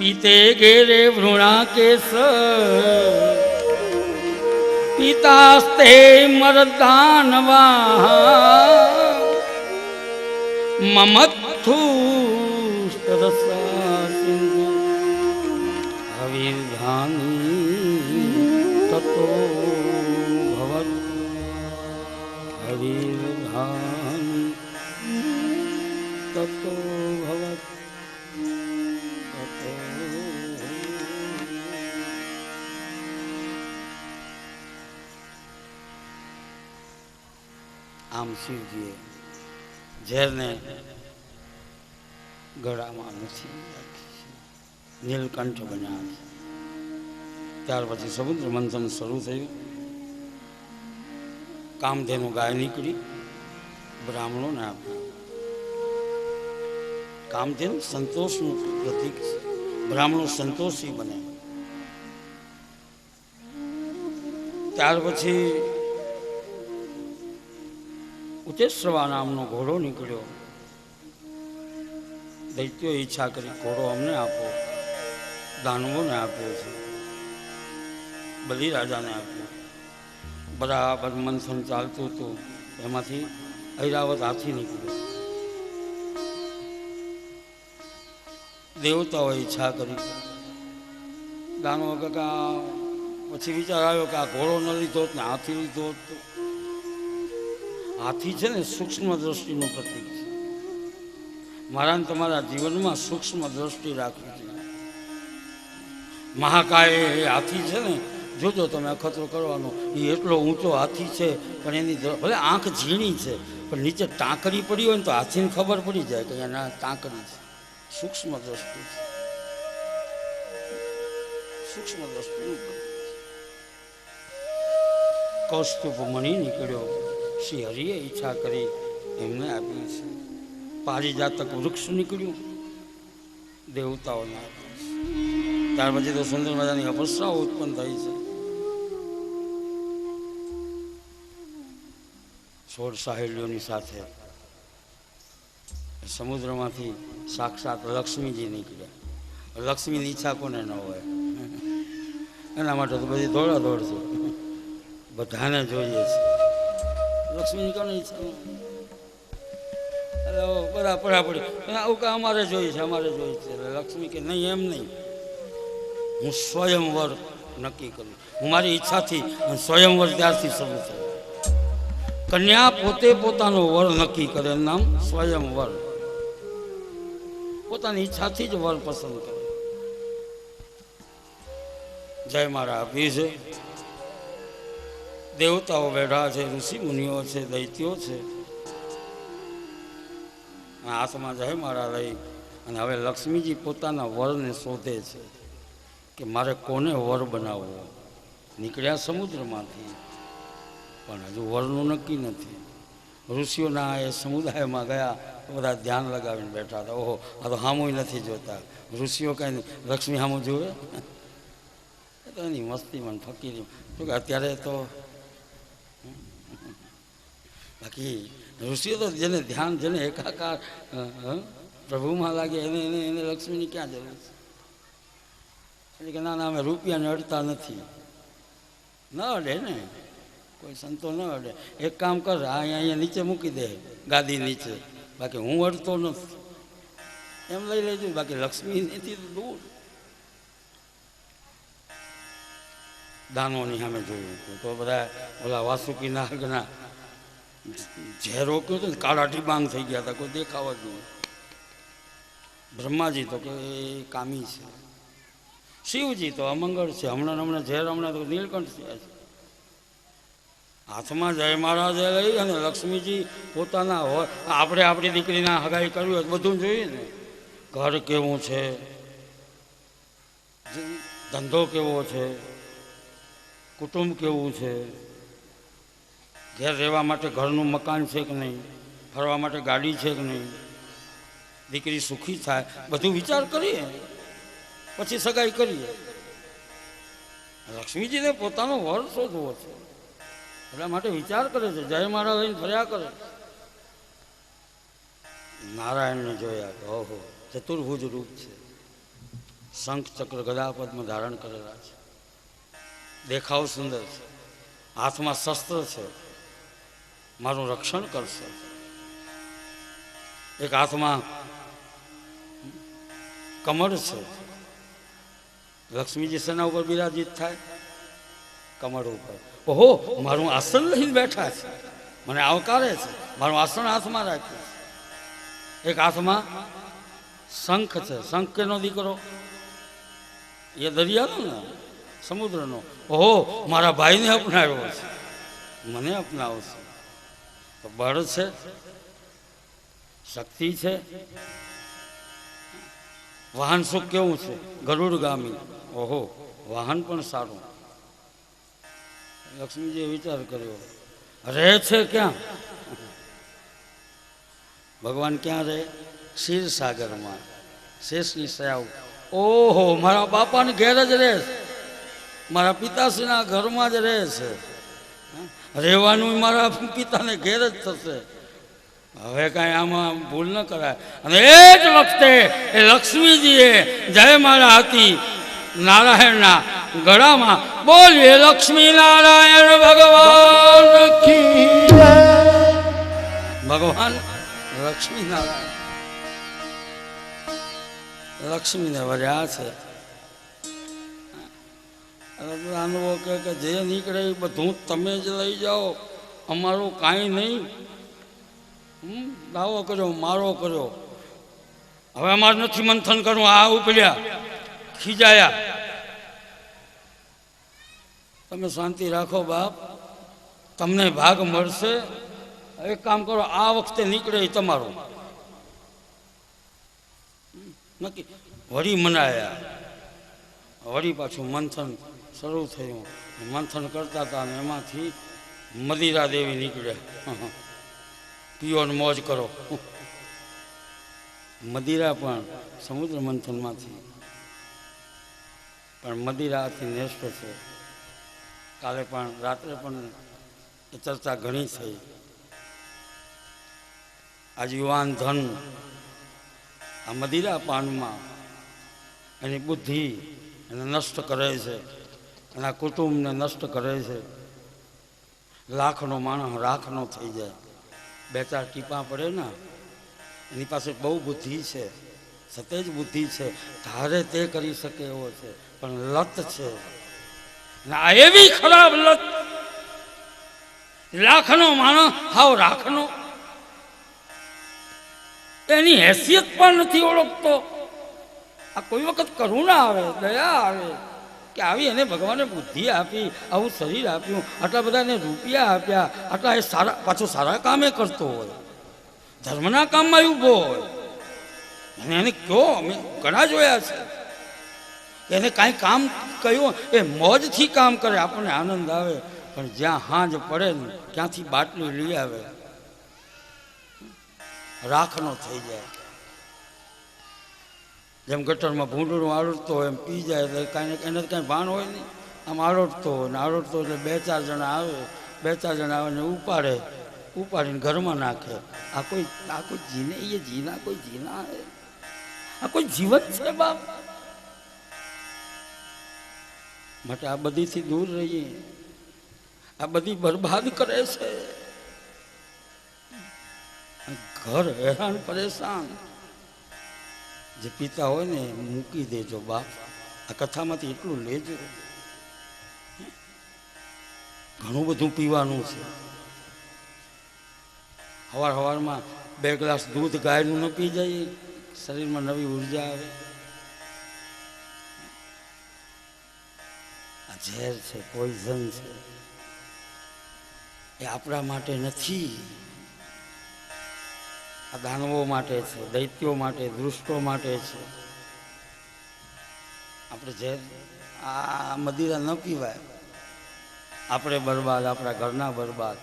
पीते गेरे वृणा केस पितास्ते मरदानवा ममत्थु तरसा सिंधु हविर्धानी ततो भवत हविर्धानी ततो भवत ततो। આમ શિવજીએ ઝેરને ગળામાં નથી નીલકંઠ બન્યા. ત્યાર પછી સમુદ્ર મંથન શરૂ થયું. કામધેનુ ગાય નીકળી બ્રાહ્મણોને આપ્યું. કામધેનુ સંતોષનું પ્રતીક છે. બ્રાહ્મણો સંતોષી બને. ત્યાર પછી ઉચેશ્રવા નામનો ઘોડો નીકળ્યો. દૈત્યોએ ઈચ્છા કરી ઘોડો અમને આપો. દાનવોને આપ્યો છે, બલિરાજાને આપ્યો. બરાબર મંથન ચાલતું હતું. એમાંથી ઐરાવત હાથી નીકળ્યો. દેવતાઓએ ઈચ્છા કરી. દાનવો કાકા પછી વિચાર આવ્યો કે આ ઘોડો ન લીધો ને હાથી લીધો તો. હાથી છે ને સૂક્ષ્મ દ્રષ્ટિનું પ્રતીક છે. મારા ને તમારા જીવનમાં સૂક્ષ્મ દ્રષ્ટિ રાખવી છે. મહાકાય એ હાથી છે ને, જોજો તમે અખતરો કરવાનો. એ એટલો ઊંચો હાથી છે પણ એની ભલે આંખ ઝીણી છે પણ નીચે ટાંકરી પડી હોય ને તો હાથીને ખબર પડી જાય કે એના ટાંકરી છે. સૂક્ષ્મ દ્રષ્ટિ છે. સૂક્ષ્મ દ્રષ્ટિ. કૌસ્તુભ મણિ નીકળ્યો. શ્રી હરિએ ઈચ્છા કરી એમને આપ્યું છે. પારિજાતક વૃક્ષ નીકળ્યું, દેવતાઓને આપ્યું છે. ત્યાર પછી તો સુંદર મજાની અપસરાઓ ઉત્પન્ન થઈ છે. 16 સાહેલીઓની સાથે સમુદ્રમાંથી સાક્ષાત લક્ષ્મીજી નીકળ્યા. લક્ષ્મીની ઈચ્છા કોને ન હોય? એના માટે તો બધી દોડા દોડ છે. બધાને જોઈએ છે. લક્ષ્મીની કોને ઈચ્છા? એટલે બધા પડાપડી આવું કે અમારે જોઈએ છે, અમારે જોઈએ છે. એટલે લક્ષ્મી કે નહીં, એમ નહીં, હું સ્વયંવર નક્કી કરું. હું મારી ઈચ્છાથી સ્વયંવર ત્યારથી શરૂ થયું. કન્યા પોતે પોતાનો વર નક્કી કરે, નામ સ્વયંવર. પોતાની ઈચ્છાથી જ વર પસંદ કરે. જય મારા આપી છે. દેવતાઓ બેઠા છે, ઋષિ મુનિઓ છે, દૈત્યો છે. હાથમાં જય મારા લઈ અને હવે લક્ષ્મીજી પોતાના વરને શોધે છે કે મારે કોને વર બનાવવો. નીકળ્યા સમુદ્રમાંથી પણ હજુ વરનું નક્કી નથી. ઋષિઓના એ સમુદાયમાં ગયા, બધા ધ્યાન લગાવીને બેઠા હતા. ઓહો, આ તો હામું નથી જોતા. ઋષિઓ કાંઈ લક્ષ્મી હામું જોવે? તો એની મસ્તીમાં ફકીરી. તો કે અત્યારે તો બાકી ઋષિઓ તો જેને ધ્યાન, જેને એકાકાર પ્રભુમાં લાગે એને એને એને લક્ષ્મીની ક્યાં જરૂર છે? એટલે કે ના ના, અમે રૂપિયાને અડતા નથી. ન અડે ને કોઈ, સંતો ન અડે. એક કામ કર, અહીંયા નીચે મૂકી દે, ગાદી નીચે. બાકી હું અડતો નથી, એમ લઈ લેજો. બાકી લક્ષ્મીથી દૂર. દાનોની સામે જોયું તો બધા ઓલા વાસુકી નાગના ઝેર રોક્યો હતો ને, કાળા ટીબાંગ થઈ ગયા હતા, કોઈ દેખાવા જ નહીં. બ્રહ્માજી તો કે એ કામી છે. શિવજી તો અમંગળ છે. હમણાં ઝેર હમણાં તો નીલકંઠ થયા છે. હાથમાં જય મહારાજે લઈ અને લક્ષ્મીજી પોતાના હોય. આપણે આપણી દીકરીના હગાઈ કરવી હોય બધું જોઈએ ને. ઘર કેવું છે, ધંધો કેવો છે, કુટુંબ કેવું છે, ઘેર રહેવા માટે ઘરનું મકાન છે કે નહીં, ફરવા માટે ગાડી છે કે નહીં, દીકરી સુખી થાય, બધું વિચાર કરીએ પછી સગાઈ કરીએ. લક્ષ્મીજીને પોતાનો વર શોધવો છે, એટલા માટે વિચાર કરે છે. જય મહારાજ લઈને ફર્યા કરે. નારાયણને જોયા તો ઓહો, ચતુર્ભુજ રૂપ છે. શંખ ચક્ર ગદા પદ્મ ધારણ કરેલા છે, દેખાવ સુંદર છે, હાથમાં શસ્ત્ર છે, મારું રક્ષણ કરશે. એક હાથમાં કમળ છે, લક્ષ્મીજી સેના ઉપર બિરાજિત થાય, કમળ ઉપર. ઓહો, મારું આસન લઈને બેઠા છે, મને આવકારે છે, મારું આસન હાથમાં રાખ્યું છે. એક હાથમાં શંખ છે, શંખ કેનો દીકરો? એ દરિયાનો ને સમુદ્રનો. ઓહો, મારા ભાઈને અપનાવ્યો છે, મને અપનાવશે. તો બળ છે, શક્તિ છે. વાહન સુખ કેવું છે? ગરુડગામી. ઓહો, વાહન પણ સારું. લક્ષ્મીજીએ વિચાર કર્યો, રહે છે ક્યાં? ભગવાન ક્યાં રહે? ક્ષીરસાગરમાં, શેષની સયાવ. ઓહો, મારા બાપાને ઘેર જ રહે છે, મારા પિતાશ્રીના ઘરમાં જ રહે છે. રહેવાનું મારા પિતાને ઘેર જ થશે. હવે કાંઈ આમાં ભૂલ ન કરાય. અને એ જ વખતે એ લક્ષ્મીજીએ જય મારા હતી નારાયણના ગળામાં બોલીએ લક્ષ્મી નારાયણ ભગવાન કી જય. ભગવાન લક્ષ્મી નારાયણ લક્ષ્મીને વર્યા છે. અનુભવ કે જે નીકળે એ બધું તમે જ લઈ જાઓ, અમારું કાંઈ નહીં. દાવો કર્યો, મારો કર્યો. હવે અમારે નથી મંથન કરવું. આ ઉપડ્યા, ખીજાયા. તમે શાંતિ રાખો બાપ, તમને ભાગ મળશે. એક કામ કરો, આ વખતે નીકળે એ તમારું નક્કી. વળી મનાયા, વળી પાછું મંથન શરૂ થયું. મંથન કરતા હતા અને એમાંથી મદિરા દેવી નીકળ્યા. પીઓ ને મોજ કરો. મદિરા પણ સમુદ્ર મંથનમાંથી, પણ મદિરાથી નેષ્ટ છે. કાલે પણ રાત્રે પણ એ ચર્ચા ઘણી થઈ. આજ યુવાન ધન આ મદિરા પાનમાં એની બુદ્ધિ એને નષ્ટ કરે છે, એના કુટુંબને નષ્ટ કરે છે. લાખનો માણસ રાખનો થઈ જાય. બે ચાર ટીપા પડે ને, એની પાસે બહુ બુદ્ધિ છે, સતેજ બુદ્ધિ છે, ધારે તે કરી શકે એવો છે, પણ લત છે. આ એવી ખરાબ લત, લાખનો માણસ હાવ રાખનો, એની હેસિયત પણ નથી ઓળખતો. આ કોઈ વખત કરુણા આવે, દયા આવે કે આવી એને ભગવાને બુદ્ધિ આપી, આવું શરીર આપ્યું, આટલા બધાને રૂપિયા આપ્યા, આટલા એ સારા, પાછો સારા કામે કરતો હોય, ધર્મના કામમાં ઊભો હોય. અને એને કયો, અમે ઘણા જોયા છે કે એને કાંઈ કામ કહ્યું એ મોજથી કામ કરે, આપણને આનંદ આવે. પણ જ્યાં હાંજ પડે ને ત્યાંથી બાટલી લઈ આવે, રાખનો થઈ જાય. જેમ ગટરમાં ભૂંડું આરોટતો હોય એમ પી જાય એટલે કાંઈ એને કાંઈ ભાન હોય નહીં. આમ આરોટતો હોય ને આરોટતો એટલે બે ચાર જણા આવે ને ઉપાડીને ઘરમાં નાખે. આ કોઈ જીને, એ જીના કોઈ જીના, આ કોઈ જીવન છે બાપ? માટે આ બધીથી દૂર રહીએ. આ બધી બરબાદ કરે છે. ઘર હેરાન પરેશાન. જે પીતા હોય ને મૂકી દેજો બાપ. આ કથામાંથી એટલું લેજો. ઘણું બધું પીવાનું છે. સવારમાં 2 ગ્લાસ દૂધ ગાયનું ન પી જઈએ, શરીરમાં નવી ઉર્જા આવે. આ ઝેર છે, પોઈઝન છે. એ આપણા માટે નથી, આ દાનવો માટે છે, દૈત્યો માટે, દુષ્ટો માટે છે. આપણે ઝેર, આ મદિરા ન પીવાય. આપણે બરબાદ, આપણા ઘરના બરબાદ.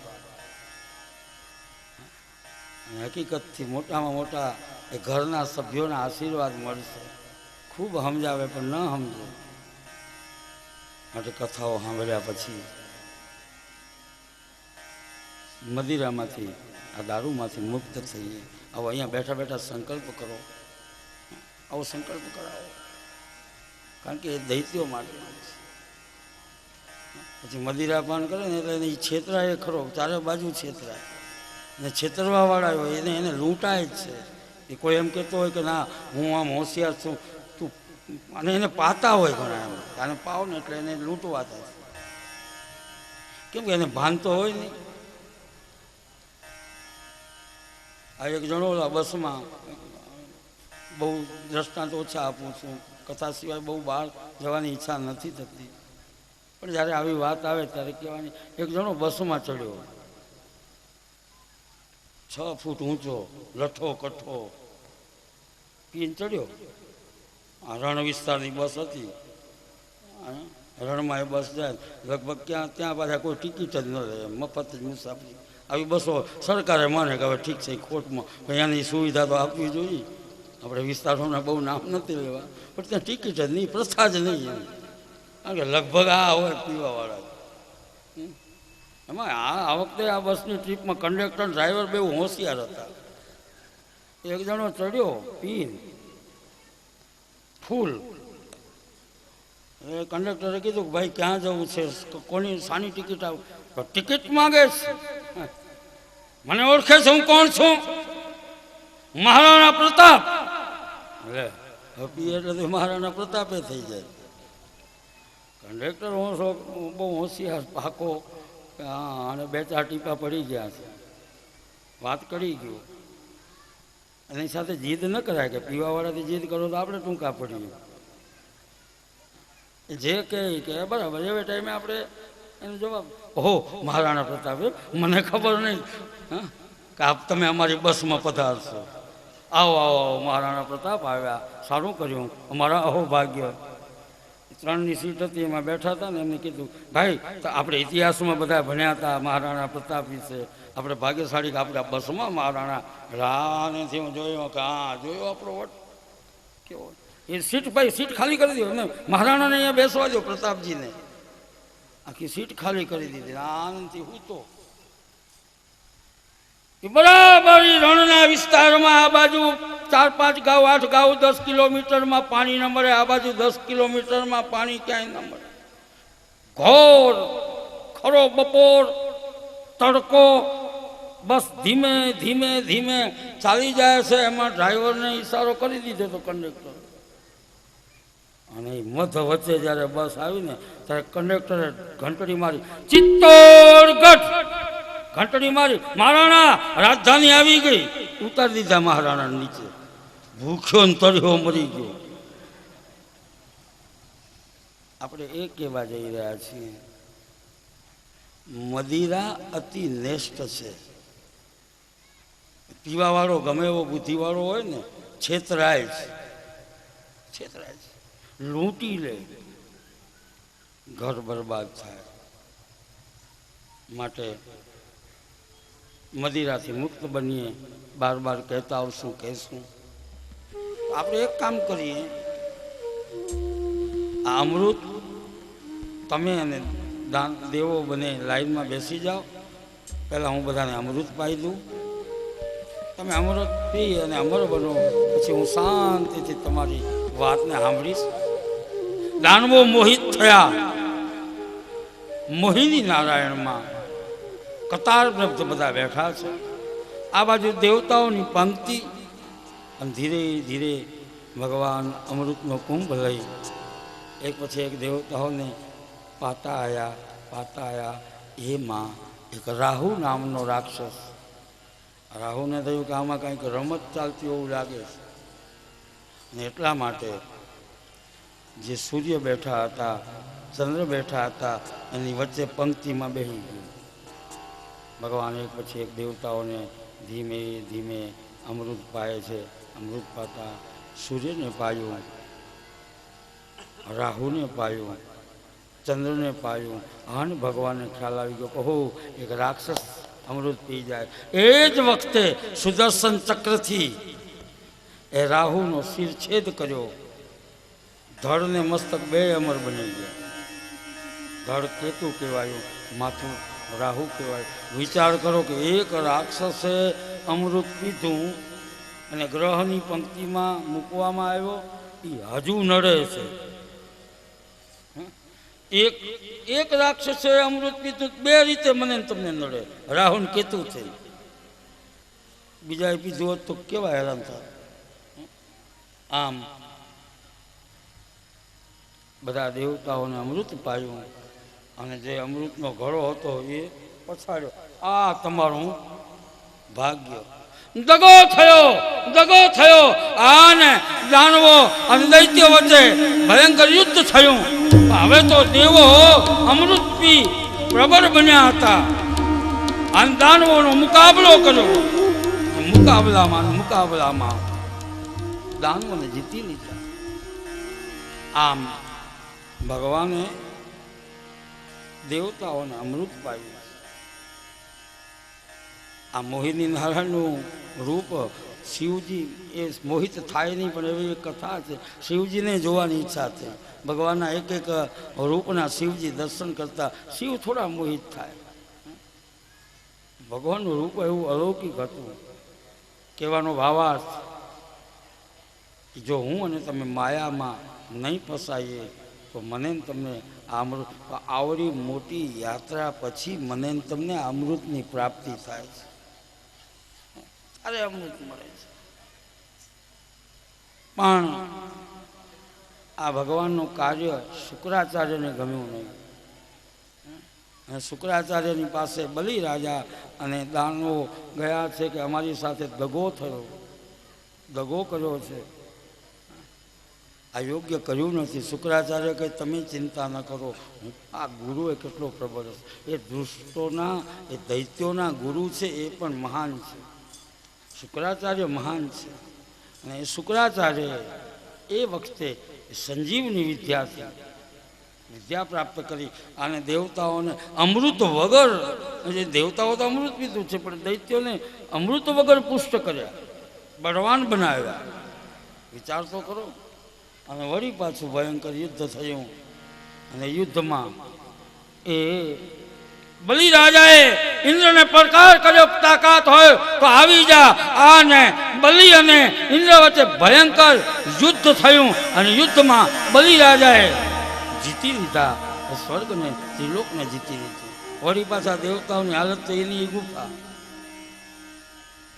હકીકતથી મોટામાં મોટા એ ઘરના સભ્યોના આશીર્વાદ મળશે. ખૂબ સમજાવે પણ ન સમજે. માટે કથાઓ સાંભળ્યા પછી મદિરામાંથી, આ દારૂમાંથી મુક્ત થઈએ. આવો અહીંયા બેઠા બેઠા સંકલ્પ કરો, આવો સંકલ્પ કરાવો. કારણ કે એ દૈત્યો માટે પછી મદિરા પાન કરે ને એટલે એને છેતરાય ખરો, ચારે બાજુ છેતરાય ને છેતરવાવાળા હોય એને લૂંટાય જ છે. એ કોઈ એમ કહેતો હોય કે ના હું આમ હોશિયાર છું તું, અને એને પાતા હોય ઘણા એમ, આને પાવ ને એટલે એને લૂંટવા થાય, કેમ કે એને ભાન તો હોય નહીં. આ એક જણો બસમાં, બહુ દ્રષ્ટાંત ઓછા આપું છું, કથા સિવાય બહુ બહાર જવાની ઈચ્છા નથી થતી, પણ જ્યારે આવી વાત આવે ત્યારે કહેવાની. એક જણો બસમાં ચડ્યો, 6 ફૂટ ઊંચો, લઠ્ઠો કઠ્ઠો, પીને ચડ્યો. આ રણ વિસ્તારની બસ હતી, રણમાં એ બસ જાય લગભગ ત્યાં પાછા કોઈ ટિકિટ જ ન રહે, મફત જ મુસાફરી. આવી બસો સરકારે માને કે હવે ઠીક છે ખોટમાં અહીંયાની સુવિધા તો આપવી જોઈએ. આપણે વિસ્તારોના બહુ નામ નથી લેવા, પણ ત્યાં ટિકિટ જ નહીં, પ્રથા જ નહીં એમ, કારણ કે લગભગ આ હોય પીવાવાળા. એમાં આ વખતે આ બસની ટ્રીપમાં કંડક્ટર ડ્રાઈવર બહુ હોશિયાર હતા. એક જણો ચડ્યો પીન ફૂલ, એ કંડક્ટરે કીધું કે ભાઈ ક્યાં જવું છે, કોની શાની ટિકિટ આવું? તો ટિકિટ માગે છે, મને ઓળખે છે, હું કોણ છું? મહારાણા પ્રતાપ. પી એટલે મહારાણા પ્રતાપે થઈ જાય. કંડક્ટર બહુ હોશિયાર પાકો, હા, અને 2-4 ટીપા પડી ગયા છે, વાત કરી ગયું. એની સાથે જીદ ન કરાય કે પીવાવાળાથી જીદ કરો તો આપણે ટૂંકા પડીએ. જે કે બરાબર, એવે ટાઈમે આપણે એનો જવાબ, ઓહો મહારાણા પ્રતાપ, મને ખબર નહીં હા કે આપ તમે અમારી બસમાં પધારશો. આવો આવો મહારાણા પ્રતાપ આવ્યા, સારું કર્યું, અમારા અહોભાગ્ય. 3ની સીટ હતી, એમાં બેઠા હતા ને એમને કીધું ભાઈ તો આપણે ઇતિહાસમાં બધા ભણ્યા હતા મહારાણા પ્રતાપ વિશે, આપણે ભાગ્યશાળી કે આપણા બસમાં મહારાણા રાનેથી હું જોયો કે હા જોયો આપણો વટ કેવો. એ સીટ ભાઈ સીટ ખાલી કરી દો એમને, મહારાણાને અહીંયા બેસવા દો, પ્રતાપજીને આખી સીટ ખાલી કરી દીધી. આનંદથી હું તો બરાબર રણના વિસ્તારમાં આ બાજુ 4-5 ગાઉ 8 ગાઉ 10 કિલોમીટરમાં પાણી ન મળે, આ બાજુ 10 કિલોમીટરમાં પાણી ક્યાંય ન મળે. ઘોર ખરો બપોર તડકો, બસ ધીમે ધીમે ધીમે ચાલી જાય છે. એમાં ડ્રાઈવરને ઈશારો કરી દીધો તો કંડક્ટર, અને મધ વચ્ચે જ્યારે બસ આવી ને ત્યારે કંડક્ટરે ઘંટડી મારી, ચિત્તોડગઢ ઘંટડી મારી, મહારાણા રાજધાની આવી ગઈ. ઉતારી દીધા મહારાણા નીચે, ભૂખ્યો ને તળ્યો મરી ગયો. આપણે એ કહેવા જઈ રહ્યા છીએ, મદિરા અતિ શ્રેષ્ઠ છે. પીવાવાળો ગમે એવો બુદ્ધિવાળો હોય ને છેતરાય છે, લૂંટી લે, ઘર બરબાદ થાય. માટે મદિરાથી મુક્ત બનીએ. બાર કહેતા આવશું, કહેશું. આપણે એક કામ કરીએ, આ અમૃત તમે અને દેવો બને લાઈનમાં બેસી જાઓ. પહેલાં હું બધાને અમૃત પાઈ દઉં, તમે અમૃત પી અને અમર બનો, પછી હું શાંતિથી તમારી વાતને સાંભળીશ. દાનવો મોહિત થયા મોહિની નારાયણમાં, કતારબદ્ધ બધા બેઠા છે. આ બાજુ દેવતાઓની પંક્તિ, અને ધીરે ધીરે ભગવાન અમૃતનો કુંભ લઈ એક પછી એક દેવતાઓને પાતા આવ્યા. એમાં એક રાહુ નામનો રાક્ષસ, રાહુને થયું કે આમાં કંઈક રમત ચાલતી એવું લાગે છે, અને એટલા માટે જે સૂર્ય બેઠા હતા, ચંદ્ર બેઠા હતા, એની વચ્ચે પંક્તિમાં બેસી ગયું. ભગવાન એક પછી એક દેવતાઓને ધીમે ધીમે અમૃત પાય છે. અમૃત પાતા સૂર્યને પાયું, રાહુને પાયું, ચંદ્રને પાયું. અને ભગવાનને ખ્યાલ આવી ગયો કે હો એક રાક્ષસ અમૃત પી જાય. એ જ વખતે સુદર્શન ચક્રથી એ રાહુનો શિરછેદ કર્યો. ધડ ને મસ્તક બે અમર બની ગયા. ધડ કેતુ કહેવાયું, માથું રાહુ કહેવાય. વિચાર કરો કે એક રાક્ષસે અમૃત પીધું અને ગ્રહની પંક્તિમાં મૂકવામાં આવ્યો, એ હજુ નડે છે. એક એક રાક્ષસે અમૃત પીતું બે રીતે મને ને તમને નડે, રાહુલ કેતુ થઈ. બીજાએ પીધું હોત તો કેવા હેરાન થાય. આમ બધા દેવતાઓને અમૃત પાયું અને જે અમૃતનો ઘડો હતો એ પછાડ્યો. આ તમારું ભાગ્ય. દગો થયો. આને દાનવો અને દૈત્યો વચ્ચે ભયંકર યુદ્ધ થયું. હવે તો દેવો અમૃત પી પ્રબળ બન્યા હતા અને દાનવોનો મુકાબલો કર્યો. મુકાબલામાં દાનવોને જીતી લીધા. આમ ભગવાને દેવતાઓને અમૃત પાયું. આ મોહિની નારાયણનું રૂપ શિવજી એ મોહિત થાય નહીં, પણ એવી એક કથા છે. શિવજીને જોવાની ઈચ્છા છે. ભગવાનના એક એક રૂપના શિવજી દર્શન કરતા શિવ થોડા મોહિત થાય. ભગવાનનું રૂપ એવું અલૌકિક હતું. કહેવાનો ભાવાર્થ જો હું અને તમે માયામાં નહીં ફસાઈએ તો મને તમને અમૃત, આવડી મોટી યાત્રા પછી મને તમને અમૃતની પ્રાપ્તિ થાય છે. અરે અમૃત મળે છે. પણ આ ભગવાનનું કાર્ય શુક્રાચાર્યને ગમ્યું નહીં. અને શુક્રાચાર્યની પાસે બલિ રાજા અને દાનવો ગયા છે કે અમારી સાથે દગો થયો, દગો કર્યો છે, આ યોગ્ય કર્યું નથી. શુક્રાચાર્ય કહે તમે ચિંતા ન કરો, આ ગુરુ એ કેટલો પ્રબળ છે. એ દુષ્ટોના એ દૈત્યોના ગુરુ છે, એ પણ મહાન છે. શુક્રાચાર્ય મહાન છે. અને એ શુક્રાચાર્ય એ વખતે સંજીવની વિદ્યા પ્રાપ્ત કરી અને દેવતાઓને અમૃત વગર, દેવતાઓ તો અમૃત પીધું છે પણ દૈત્યોને અમૃત વગર પુષ્ટ કર્યા, બળવાન બનાવ્યા. વિચાર તો કરો. અને વળી પાછું ભયંકર યુદ્ધ થયું. અને યુદ્ધમાં એ બલિ રાજાએ ઇન્દ્રને પડકાર કર્યો, તાકાત હોય તો આવી જા. અને બલિ અને ઇન્દ્ર વચ્ચે ભયંકર યુદ્ધ થયું અને યુદ્ધમાં બલિ રાજાએ જીતી લીધા. સ્વર્ગને ત્રિલોકને જીતી લીધું. વળી પાછા દેવતાઓની હાલત તો એની ગુફા,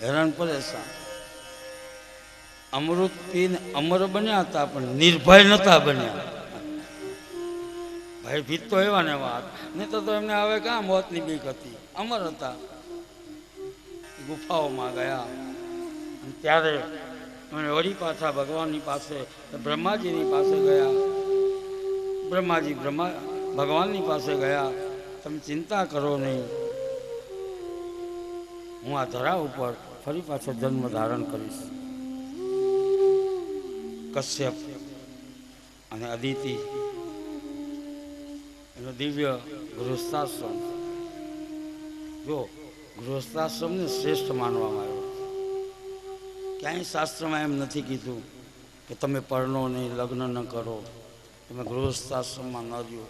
હેરાન પરેશાન. અમૃત પીને અમર બન્યા હતા પણ નિર્ભય નતા બન્યા. ભાઈ ભીત તો એવા ને વાત નહીં તો એમને હવે ક્યાં મોતની બીક હતી. અમર હતા. ગુફાઓમાં ગયા ત્યારે એમણે વળી પાછા ભગવાનની પાસે, બ્રહ્માજીની પાસે ગયા. બ્રહ્માજી ભગવાનની પાસે ગયા. તમે ચિંતા કરો નહીં, હું આ ધરા ઉપર ફરી પાછો જન્મ ધારણ કરીશ. કશ્યપ અને અદિતિ એનો દિવ્ય ગૃહસ્થાશ્રમ. જો ગૃહસ્થાશ્રમને શ્રેષ્ઠ માનવામાં આવ્યો. ક્યાંય શાસ્ત્રમાં એમ નથી કીધું કે તમે પરણો નહીં, લગ્ન ન કરો, તમે ગૃહસ્થાશ્રમમાં ન રહ્યો.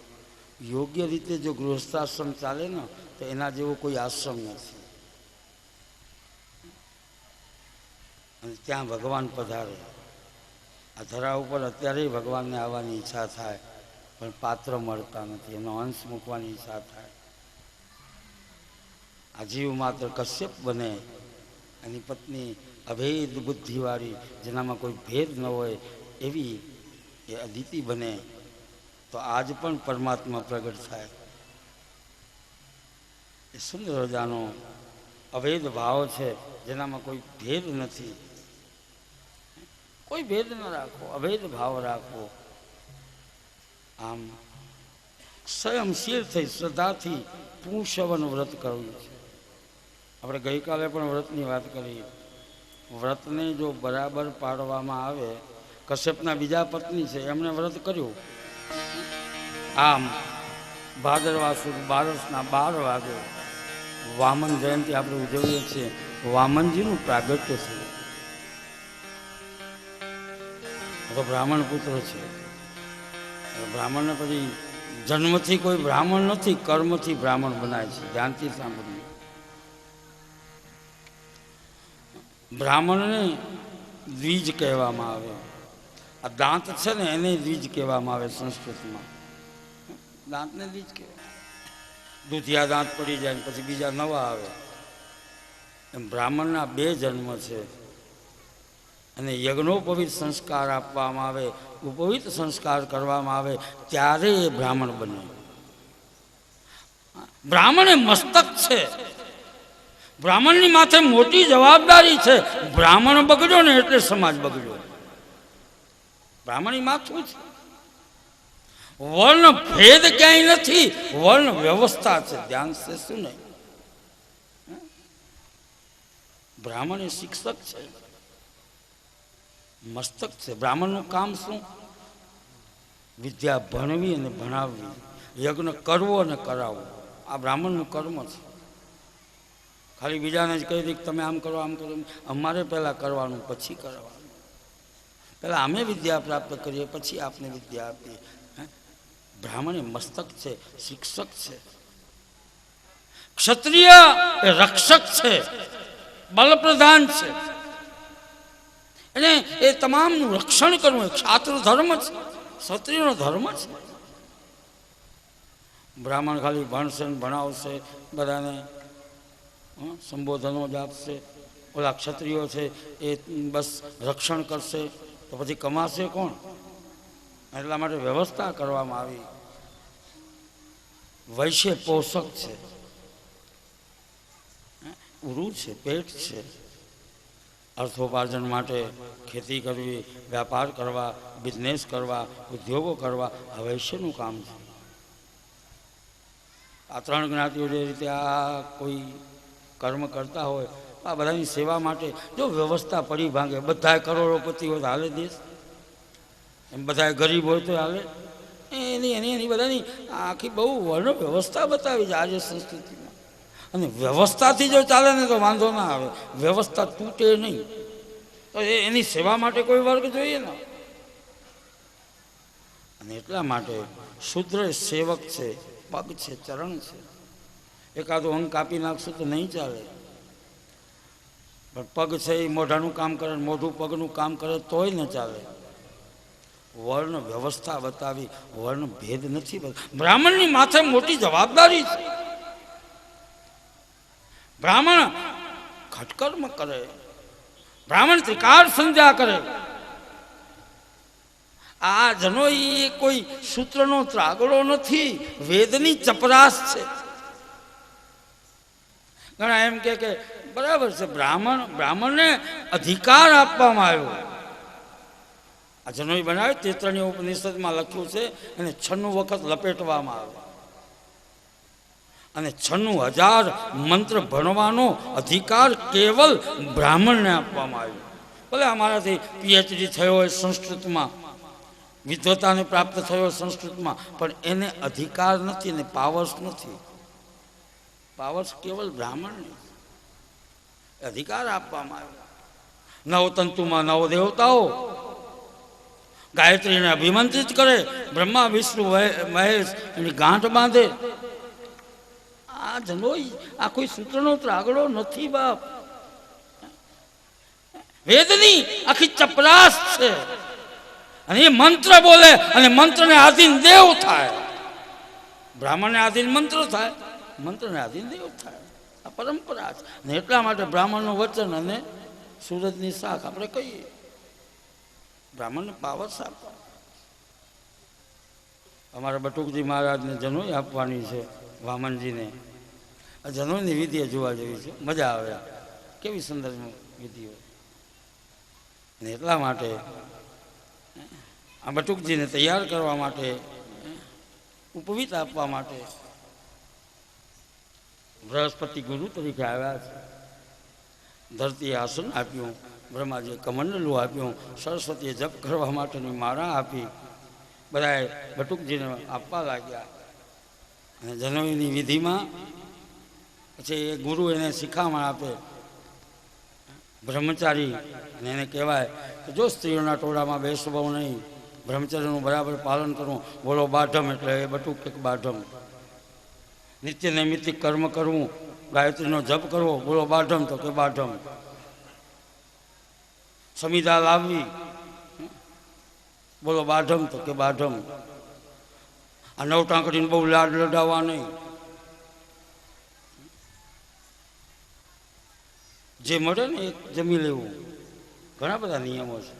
યોગ્ય રીતે જો ગૃહસ્થાશ્રમ ચાલે ને તો એના જેવો કોઈ આશ્રમ નથી. અને ત્યાં ભગવાન પધારે. આ ધરા ઉપર અત્યારે ભગવાનને આવવાની ઈચ્છા થાય પણ પાત્ર મળતા નથી, એનો અંશ મૂકવાની ઈચ્છા થાય. આ જીવ માત્ર કશ્યપ બને, એની પત્ની અભેદ બુદ્ધિવાળી, જેનામાં કોઈ ભેદ ન હોય એવી એ અદિતિ બને તો આજ પણ પરમાત્મા પ્રગટ થાય. એ સુંદર મજાનો અભેદ ભાવ છે, જેનામાં કોઈ ભેદ નથી. કોઈ ભેદ ન રાખો, અભેદ ભાવ રાખો. આમ સ્વયંશીલ થઈ શ્રદ્ધાથી પુંસવન વ્રત કરવું છે. આપણે ગઈકાલે પણ વ્રતની વાત કરી. વ્રતને જો બરાબર પાડવામાં આવે, કશ્યપના બીજા પત્ની છે એમણે વ્રત કર્યું. આમ ભાદરવા સુદ 12ના 12 વાગે વામન જયંતિ આપણે ઉજવીએ છીએ. વામનજીનું પ્રાગટ્ય થયું. તો બ્રાહ્મણ પુત્ર છે. બ્રાહ્મણને પછી જન્મથી કોઈ બ્રાહ્મણ નથી, કર્મથી બ્રાહ્મણ બનાય છે. ધ્યાનથી સાંભળ્યું. બ્રાહ્મણને દ્વિજ કહેવામાં આવે. આ દાંત છે ને એને દ્વિજ કહેવામાં આવે સંસ્કૃતમાં. દાંતને લીજ કહેવાય. દૂધિયા દાંત પડી જાય ને પછી બીજા નવા આવે. એમ બ્રાહ્મણના 2 જન્મ છે. અને યજ્ઞોપવિત સંસ્કાર આપવામાં આવે, ઉપવિત સંસ્કાર કરવામાં આવે ત્યારે એ બ્રાહ્મણ બને. બ્રાહ્મણ એ મસ્તક છે. બ્રાહ્મણની માથે મોટી જવાબદારી છે. બ્રાહ્મણ બગડ્યો ને એટલે સમાજ બગડ્યો. બ્રાહ્મણની માથું છે. વર્ણ ભેદ ક્યાંય નથી, વર્ણ વ્યવસ્થા છે. ધ્યાન છે શું નહીં. બ્રાહ્મણ એ શિક્ષક છે, મસ્તક છે. બ્રાહ્મણનું કામ શું? વિદ્યા ભણવી અને ભણાવવી, યજ્ઞ કરવો અને કરાવવો. આ બ્રાહ્મણનું કર્મ છે. ખાલી બીજાને જ કહી દે કે તમે આમ કરો આમ કરો. અમારે પહેલાં કરવાનું, પછી કરવાનું. પહેલાં અમે વિદ્યા પ્રાપ્ત કરીએ, પછી આપને વિદ્યા આપીએ. બ્રાહ્મણ એ મસ્તક છે, શિક્ષક છે. ક્ષત્રિય એ રક્ષક છે, બલપ્રધાન છે. અને એ તમામનું રક્ષણ કરવું એ ક્ષાત્ર ધર્મ છે, ક્ષત્રિયનો ધર્મ છે. બ્રાહ્મણ ખાલી ભણશે ને ભણાવશે, બધાને સંબોધનો જ આપશે. ઓલા ક્ષત્રિયો છે એ બસ રક્ષણ કરશે, તો પછી કમાશે કોણ? એટલા માટે વ્યવસ્થા કરવામાં આવી. વૈશ્ય પોષક છે, ઉરુ છે, પેટ છે. અર્થોપાર્જન માટે ખેતી કરવી, વ્યાપાર કરવા, બિઝનેસ કરવા, ઉદ્યોગો કરવા આ વૈશ્યનું કામ છે. આ 3 જ્ઞાતિઓ જે રીતે આ કોઈ કર્મ કરતા હોય, આ બધાની સેવા માટે જો વ્યવસ્થા પડી ભાંગે, બધા કરોડોપતિ હોય તો હાલે દેશ, એમ બધા ગરીબ હોય તો હાલે. એની બધાની આખી બહુ વર્ણ વ્યવસ્થા બતાવી છે આજે સંસ્કૃતિમાં. અને વ્યવસ્થાથી જો ચાલે ને તો વાંધો ના આવે, વ્યવસ્થા તૂટે નહીં. તો એની સેવા માટે કોઈ વર્ગ જોઈએ ને. અને એટલા માટે શુદ્ર સેવક છે, પગ છે, ચરણ છે. એકાદું અંગ કાપી નાખશું તો નહીં ચાલે. પણ પગ છે એ મોઢાનું કામ કરે, મોઢું પગનું કામ કરે તોય ન ચાલે. વર્ણ વ્યવસ્થા બતાવી, વર્ણ ભેદ નથી. બ્રાહ્મણની માથે મોટી જવાબદારી છે. બ્રાહ્મણ ઘટકર્મ કરે, બ્રાહ્મણ ત્રિકાળ સંધ્યા કરે. આ જનો એ કોઈ સૂત્રનો ત્રાગડો નથી, વેદની ચપરાશ છે. ઘણા એમ કે બરાબર છે, બ્રાહ્મણને અધિકાર આપવામાં આવ્યો. આ જનોઈ બનાવે તૈત્તરીય ઉપનિષદમાં લખ્યું છે, અને 96 વખત લપેટવામાં આવે. અને 96,000 મંત્ર ભણવાનો અધિકાર કેવલ બ્રાહ્મણને આપવામાં આવ્યો. ભલે અમારાથી પીએચડી થયો હોય સંસ્કૃતમાં, વિદ્વતાને પ્રાપ્ત થયો સંસ્કૃતમાં, પણ એને અધિકાર નથી, એને પાવર્સ નથી. પાવર્સ કેવલ બ્રાહ્મણને અધિકાર આપવામાં આવ્યો. 9 તંતુમાં 9 દેવતાઓ ગાયત્રીને અભિમંત્રિત કરે, બ્રહ્મા વિષ્ણુ મહેશ એની ગાંઠ બાંધે. આ જનોઈ આ કોઈ સૂત્રનો ત્રાગડો નથી બાપ. વેદની આખી ચપરાશ છે. અને એ મંત્ર બોલે અને મંત્રને આધીન દેવ થાય. બ્રાહ્મણને આધીન મંત્ર થાય, મંત્રને આધીન દેવ થાય. આ પરંપરા છે. અને એટલા માટે બ્રાહ્મણનું વચન અને સૂરજની શાખ આપણે કહીએ. બ્રાહ્મણને પાવર આપવા. અમારા બટુકજી મહારાજને જનોઈ આપવાની છે, વામનજીને. આ જનોઈની વિધિઓ જોવા જેવી છે, મજા આવે. કેવી સુંદર વિધિઓ. અને એટલા માટે આ બટુકજીને તૈયાર કરવા માટે, ઉપવિત આપવા માટે બૃહસ્પતિ ગુરુ તરીકે આવ્યા છે. ધરતીએ આસન આપ્યું, બ્રહ્માજીએ કમંડલું આપ્યું, સરસ્વતીએ જપ કરવા માટેની માળા આપી. બધાએ બટુકજીને આપવા લાગ્યા. અને જનોઈની વિધિમાં પછી એ ગુરુ એને શિખામણ આપે, બ્રહ્મચારી. અને એને કહેવાય કે જો સ્ત્રીઓના ટોળામાં બેસવું નહીં, બ્રહ્મચર્યનું બરાબર પાલન કરવું. બોલો બાઢમ એટલે એ બટુક એક બાઢમ. નિત્ય નૈમિત્તિક કર્મ કરવું, ગાયત્રીનો જપ કરવો, બોલો બાઢમ તો કે બાઢમ. સમિધા લાવવી, બોલો બાઢમ તો કે બાઢમ. આ નવ ટાંકડીને બહુ લાડ લડાવવા નહીં. જે મળે ને એ જમી લેવું. ઘણા બધા નિયમો છે.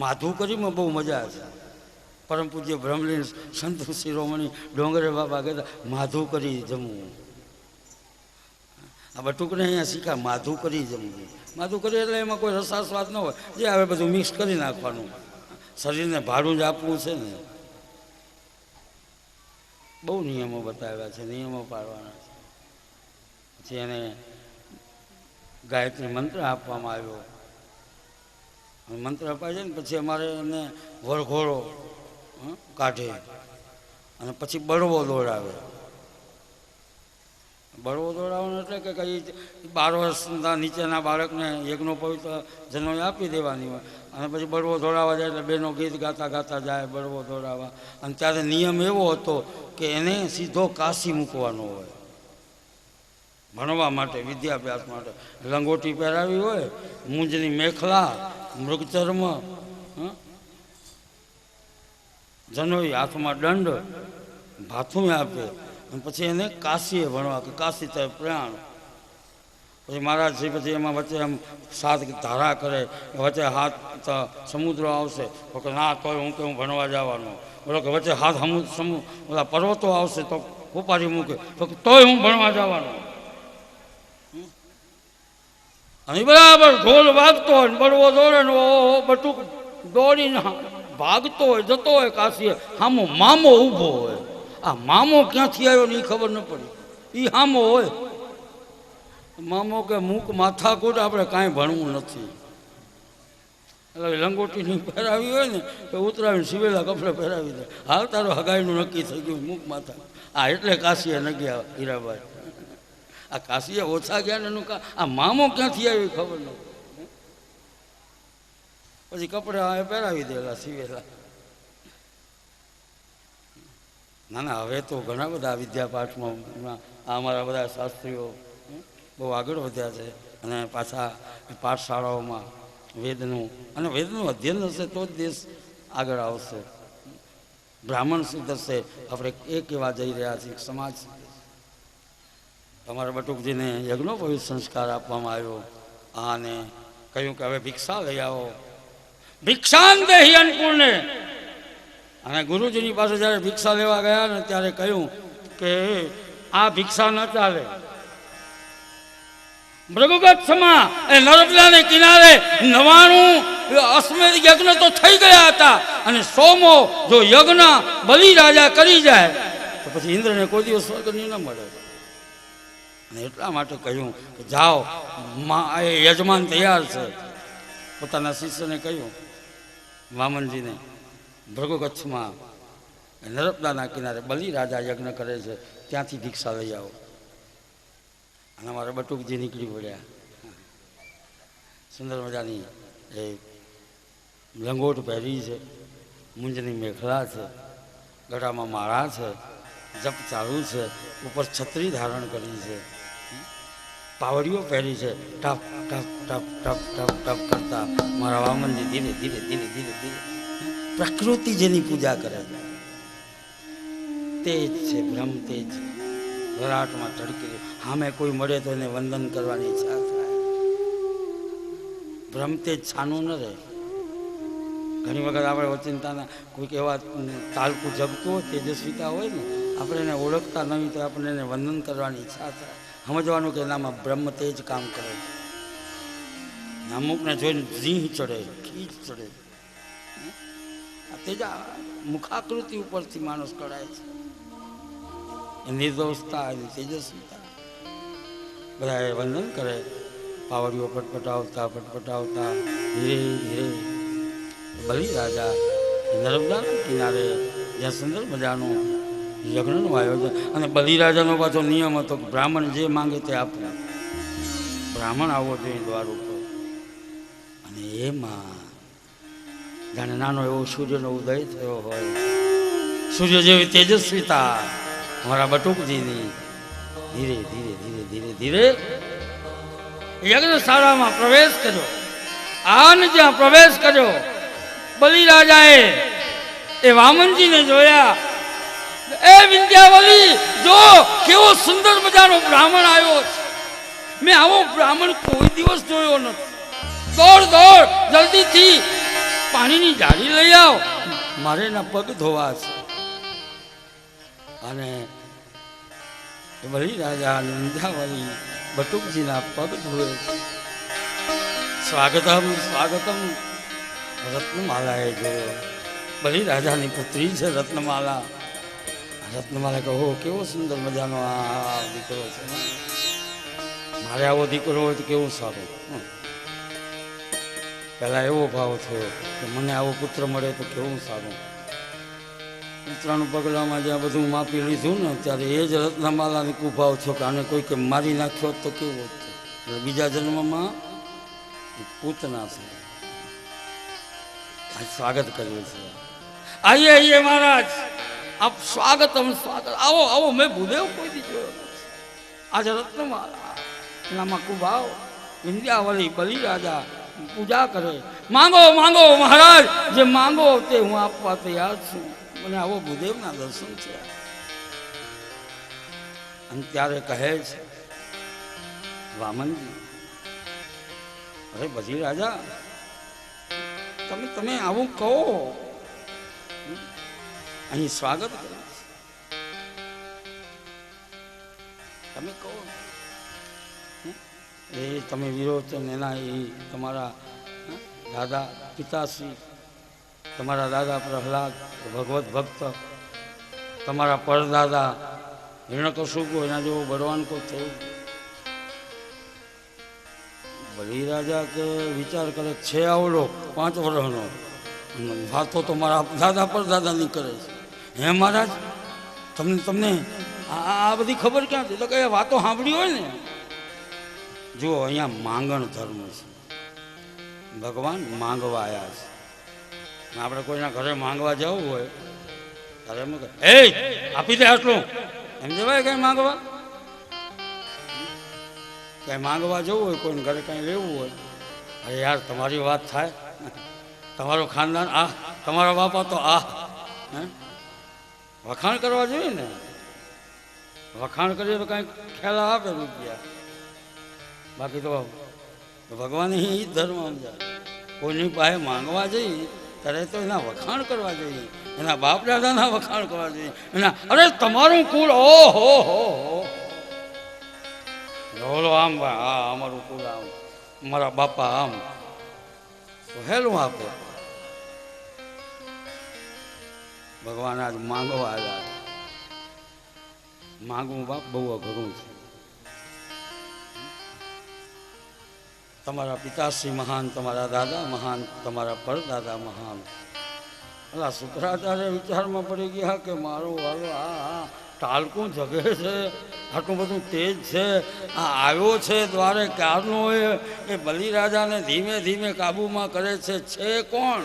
માધુ કરીમાં બહુ મજા છે. પરમ પૂજ્ય બ્રહ્મલીન સંત શિરોમણી ડોંગરે બાબા કહેતા માધુ કરી જમવું. આ બટુકને અહીંયા શીખા માધુ કરી જમવું. માધુ કરી એટલે એમાં કોઈ રસાસ્વાદ ન હોય, જે આવે બધું મિક્સ કરી નાખવાનું. શરીરને ભાડું જ આપવું છે ને. બહુ નિયમો બતાવ્યા છે, નિયમો પાડવાના છે. પછી એને ગાયત્રી મંત્ર આપવામાં આવ્યો. મંત્ર અપાય છે ને પછી અમારે એને વરઘોડો કાઢે અને પછી બળવો દોડાવે. બળવો દોડાવવાનો એટલે કે કંઈ 12 વર્ષના નીચેના બાળકને યજ્ઞો પવિત્ર જન્મ આપી દેવાની હોય અને પછી બળવો દોડાવવા જાય એટલે બેનો ગીત ગાતા ગાતા જાય બળવો દોડાવવા. અને ત્યારે નિયમ એવો હતો કે એને સીધો કાશી મૂકવાનો હોય ભણવા માટે, વિદ્યાભ્યાસ માટે. લંગોટી પહેરાવી હોય, મૂંજની મેખલા, મૃગચર્મ, જનોઈ, હાથમાં દંડ, ભાથું આપે અને પછી એને કાશીએ ભણવા કે કાશી તરફ પ્રયાણ. પછી મહારાજજી પછી એમાં વચ્ચે આમ 7 ધારા કરે, વચ્ચે હાથ સમુદ્ર આવશે તો કે ના તોય હું કે હું ભણવા જવાનો. બોલો કે વચ્ચે હાથ ઓલા પર્વતો આવશે તો ઉપાડી મૂકે તો તોય હું ભણવા જવાનો. અને બરાબર ઢોલ વાગતો હોય, બળવો દોડે ને ઓહો બટુક દોડીને ભાગતો હોય, જતો હોય કાશીએ. હામો મામો ઊભો હોય. આ મામો ક્યાંથી આવ્યો ને એ ખબર ન પડી. એ હામો હોય. મામો કે મૂક માથાકૂટ, આપણે કાંઈ ભણવું નથી. એટલે લંગોટી નહીં પહેરાવી હોય ને તો ઉતરાવીને સિવેલા કપડે પહેરાવી દે. હાલ તારું હગાઈનું નક્કી થઈ ગયું, મૂક માથા. આ એટલે કાશીએ ન ગયા હીરાબાઈ. આ કાશીએ ઓછા ગયા ને એનું આ મામો ક્યાંથી આવી ખબર ન. પછી કપડા પહેરાવી દેલા સિવેલા. ના ના, હવે તો ઘણા બધા વિદ્યાપાઠમાં અમારા બધા શાસ્ત્રીઓ બહુ આગળ વધ્યા છે. અને પાછા પાઠશાળાઓમાં વેદનું અધ્યયન હશે તો જ દેશ આગળ આવશે. બ્રાહ્મણ સુધરશે. આપણે એ કહેવા જઈ રહ્યા છીએ સમાજ. તમારા બટુકજીને યજ્ઞોપવિત સંસ્કાર આપવામાં આવ્યો. અને કહ્યું કે હવે ભિક્ષા લઈ આવો. ભિક્ષાન દેહી અન્નપૂર્ણે. અને ગુરુજીની પાસે જ્યારે ભિક્ષા લેવા ગયા ને ત્યારે કહ્યું કે આ ભિક્ષા ન ચાલે. મૃગગચ્છમાં એ નર્મદાને કિનારે 99 અશ્વમેધ યજ્ઞ તો થઈ ગયા હતા. અને 100મો જો યજ્ઞ બલિ રાજા કરી જાય તો પછી ઇન્દ્રને કોઈ દિવસ સ્વર્ગની ન મળે. અને એટલા માટે કહ્યું કે જાઓ, એ યજમાન તૈયાર છે. પોતાના શિષ્યને કહ્યું, વામનજીને, ભૃગુગચ્છમાં નર્મદાના કિનારે બલિ રાજા યજ્ઞ કરે છે, ત્યાંથી ભિક્ષા લઈ આવો. અને અમારા બટુકજી નીકળી પડ્યા. સુંદર મજાની એ લંગોટ પહેરી છે, મૂંજની મેખલા છે, ગળામાં માળા છે, જપ ચાલુ છે, ઉપર છત્રી ધારણ કરી છે, પાવડીઓ પહેરી છે. ટપ ટપ ટપ ટપ ટપ ટપ કરતા મારા વામનજી ધીરે ધીરે ધીરે ધીરે ધીરે પ્રકૃતિ જેની પૂજા કરે છે. તેજ છે, બ્રહ્મ તેજ વરાટમાં ચડકી. સામે કોઈ મળે તો એને વંદન કરવાની ઈચ્છા થાય. બ્રહ્મ તેજ છાનું ન રહે. ઘણી વખત આપણે ઓચિંતાના કોઈક એવા તાલકું જગતું હોય, તેજસ્વીતા હોય ને, આપણે એને ઓળખતા નહીં તો આપણે એને વંદન કરવાની ઈચ્છા થાય. સમજવાનું કે એનામાં બ્રહ્મ તેજ કામ કરે છે. અમુકને જોઈને ઝીહ ચડે, ખીચ ચડે. આ તેજ મુખાકૃતિ ઉપરથી માણસ કળાય છે. નિર્દોષતા, એની તેજસ્વીતા. બધા એ વંદન કરે, પાવડીઓ પટપટાવતા ધીરે ધીરે બલિ રાજા નર્મદાના કિનારે જ્યાં સુંદર મજાનું યજ્ઞનું આયોજન. અને બલિ રાજાનો પાછો નિયમ હતો કે બ્રાહ્મણ જે માંગે તે આપવું. બ્રાહ્મણ આવવો જોઈએ દ્વાર ઉપર. અને એમાં જાણે નાનો એવો સૂર્યનો ઉદય થયો હોય, સૂર્ય જેવી તેજસ્વીતા અમારા બટુકજીની. ધીરે ધીરે ધીરે ધીરે ધીરે યજ્ઞશાળામાં પ્રવેશ કર્યો. આને જ્યાં પ્રવેશ કર્યો, બલિ રાજાએ એ વામનજીને જોયા, એ વિંધ્યાવલી જો કેવો સુંદર મજાનો બ્રાહ્મણ આવ્યો છે. મેં આવો બ્રાહ્મણ કોઈ દિવસ જોયો નથી. દોડ દોડ જલ્દીથી પાણીની જાળી લઈ આવ, મારે એના પગ ધોવા છે. અને બલી રાજા વિંધ્યાવલી બટુકજીના પગ ધોવે છે. સ્વાગતમ સ્વાગતમ. રત્નમાલાએ જોયો, બલી રાજાની પુત્રી છે રત્નમાલા. રત્નમાલા કહો કેવો સુંદર મજાનો આ દીકરો છે, મારે આવો દીકરો હોય તો કેવું સારું. પહેલાં એવો ભાવ થયો કે મને આવો પુત્ર મળે તો કેવું સારું. પુત્રાનું પગલામાં જ્યાં બધું માપી લીધું ને ત્યારે એ જ રત્નમાલાને કુભાવ થયો કે આને કોઈ કે મારી નાખ્યો તો કેવું હતું. એટલે બીજા જન્મમાં પૂતના છે. આ સ્વાગત કર્યું છે. આઈએ આઈએ મહારાજ, આપ સ્વાગતમ સ્વાગત. આવો આવો, મેં ભૂદેવ કોઈ દી જોયો નથી. આજે રત્નમાલા એનામાં કુભાવ. વિંધ્યાવલી બલી રાજા પૂજા કરે. માંગો માંગો મહારાજ, જે માંગો તે હું આપવા તૈયાર છું. મને આવો ભૂદેવના દર્શન છે. અને ત્યારે કહે છે વામનજી, અરે બલી રાજા, તમે આવું કહો, અહીં સ્વાગત કર્યું છે, તમે કહો. એ તમે વિરોચન એના એ તમારા દાદા પિતાશ્રી, તમારા દાદા પ્રહલાદ ભગવત ભક્ત, તમારા પરદાદા હિરણ્યકશિપુ એના જેવો બળવાન કોઈ થયું. બલી રાજા કે વિચાર કરે છે આવડો 5 વર્ષનો, વાતો તો મારા દાદા પરદાદાની કરે છે. હે મહારાજ, તમને આ બધી ખબર ક્યાંથી? તો કે વાતો સાંભળી હોય ને. જુઓ, અહીંયા માંગણ ધર્મ છે. ભગવાન માંગવા આવ્યા છે. આપણે કોઈના ઘરે માંગવા જવું હોય ત્યારે એમ કહે, એ આપી દે આટલું, એમ જવાય કઈ માંગવા? કઈ માંગવા જવું હોય, કોઈને ઘરે કંઈ લેવું હોય, અરે યાર તમારી વાત થાય, તમારું ખાનદાન આ, તમારા બાપા તો આ, હે વખાણ કરવા જોઈએ ને. વખાણ કરીએ તો કાંઈક ખ્યાલ આપે રૂપિયા. બાકી તો ભગવાન એ જ ધર્મ સમજાય. કોઈની પાસે માંગવા જઈએ ત્યારે તો એના વખાણ કરવા જોઈએ, એના બાપ દાદાના વખાણ કરવા જોઈએ, એના અરે તમારું કુળ ઓહો હો બોલો આમ, હા અમારું કુળ આમ, મારા બાપા આમ, તો હેલું આપે. ભગવાન આજ માંગવા આવ્યા. માંગવું બાપ બહુ અઘરું છે. તમારા પિતાશ્રી મહાન, તમારા દાદા મહાન, તમારા પરદાદા મહાન. અલા શુક્રાચાર્ય વિચારમાં પડી ગયા કે મારો વાલો આ ટાલકું જગે છે, આટલું બધું તેજ છે, આ આવ્યો છે દ્વારે ક્યારનો એ બલી રાજાને ધીમે ધીમે કાબૂમાં કરે છે કોણ?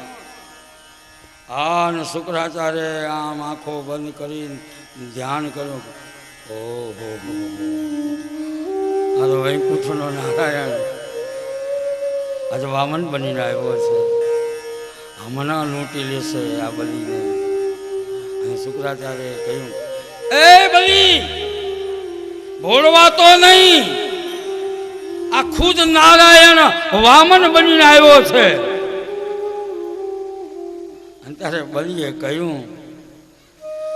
હા, ને શુક્રાચાર્ય આમ આંખો બંધ કરીને ધ્યાન કર્યું. ઓહો આ તો વૈકુંઠનો નારાયણ આજે વામન બનીને આવ્યો છે. હમણાં લૂંટી લેશે આ બલીને. અને શુક્રાચાર્યએ કહ્યું, એ બલી ભોળવા તો નહીં, આ ખુદ નારાયણ વામન બનીને આવ્યો છે. અને ત્યારે બલીએ કહ્યું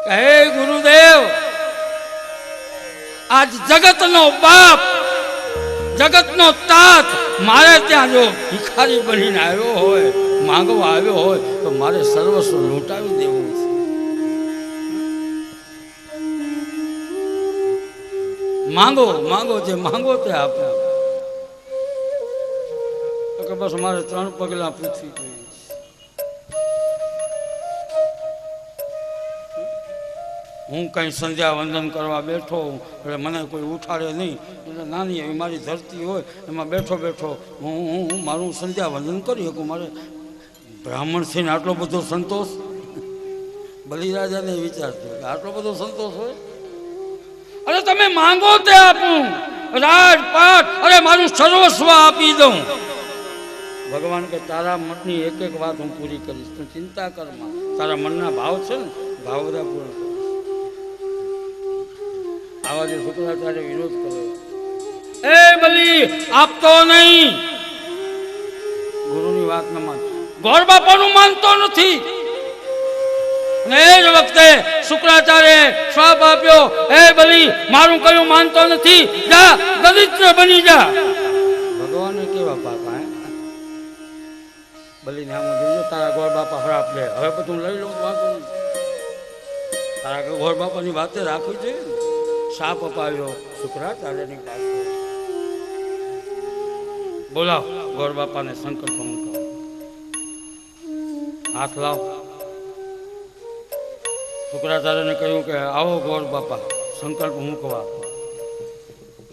કે હે ગુરુદેવ, આજ જગતનો બાપ, જગતનો તાત મારે ત્યાં જો ભિખારી બનીને આવ્યો હોય, માંગવા આવ્યો હોય, તો મારે સર્વસ્વ લૂંટાવી દેવું છે. માંગો માંગો, જે માંગો તે આપો. તો કે બસ મારે 3 પગલા પૃથ્વી જોઈએ. હું કંઈ સંધ્યા વંદન કરવા બેઠો એટલે મને કોઈ ઉઠાડે નહીં, એટલે નાની એવી મારી ધરતી હોય એમાં બેઠો બેઠો હું મારું સંધ્યા વંદન કરી શકું. મારે બ્રાહ્મણ થઈને આટલો બધો સંતોષ? બલિરાજાને વિચાર થયો કે આટલો બધો સંતોષ હોય? અરે તમે માંગો તે આપું, રાજપાટ, અરે મારું સર્વસ્વ આપી દઉં. ભગવાન કે તારા મનની એક એક વાત હું પૂરી કરીશ, તું ચિંતા કરમાં. તારા મનના ભાવ છે ને, ભાવ બધા પૂરા કરીશ. આવા જે શુક્રાચાર્ય વિરોધ કરે, એ બલી આપતો નહીં, ગુરુની વાત ન માન, ગોર બાપાનું માનતો નથી. અને એ જ વખતે શુક્રાચાર્ય શ્રાપ આપ્યો, એ બલી મારું કયું માનતો નથી, જા દરિદ્ર બની જા. ભગવાને કેવા બાપા હે, બલીને આમ જોજો, તારા ગોર બાપા ખરાબ લે, હવે બધું લઈ લઉં વાંધો નહીં, તારા ગોર બાપાની વાતે રાખવી છે. શાપ અપાવ્યો શુક્રાચાર્યની પાસે. બોલાવ ગોર બાપાને સંકલ્પ મૂકો, હાથ લાવ. શુક્રાચાર્યને કહ્યું કે આવો ગોર બાપા સંકલ્પ મૂકવા.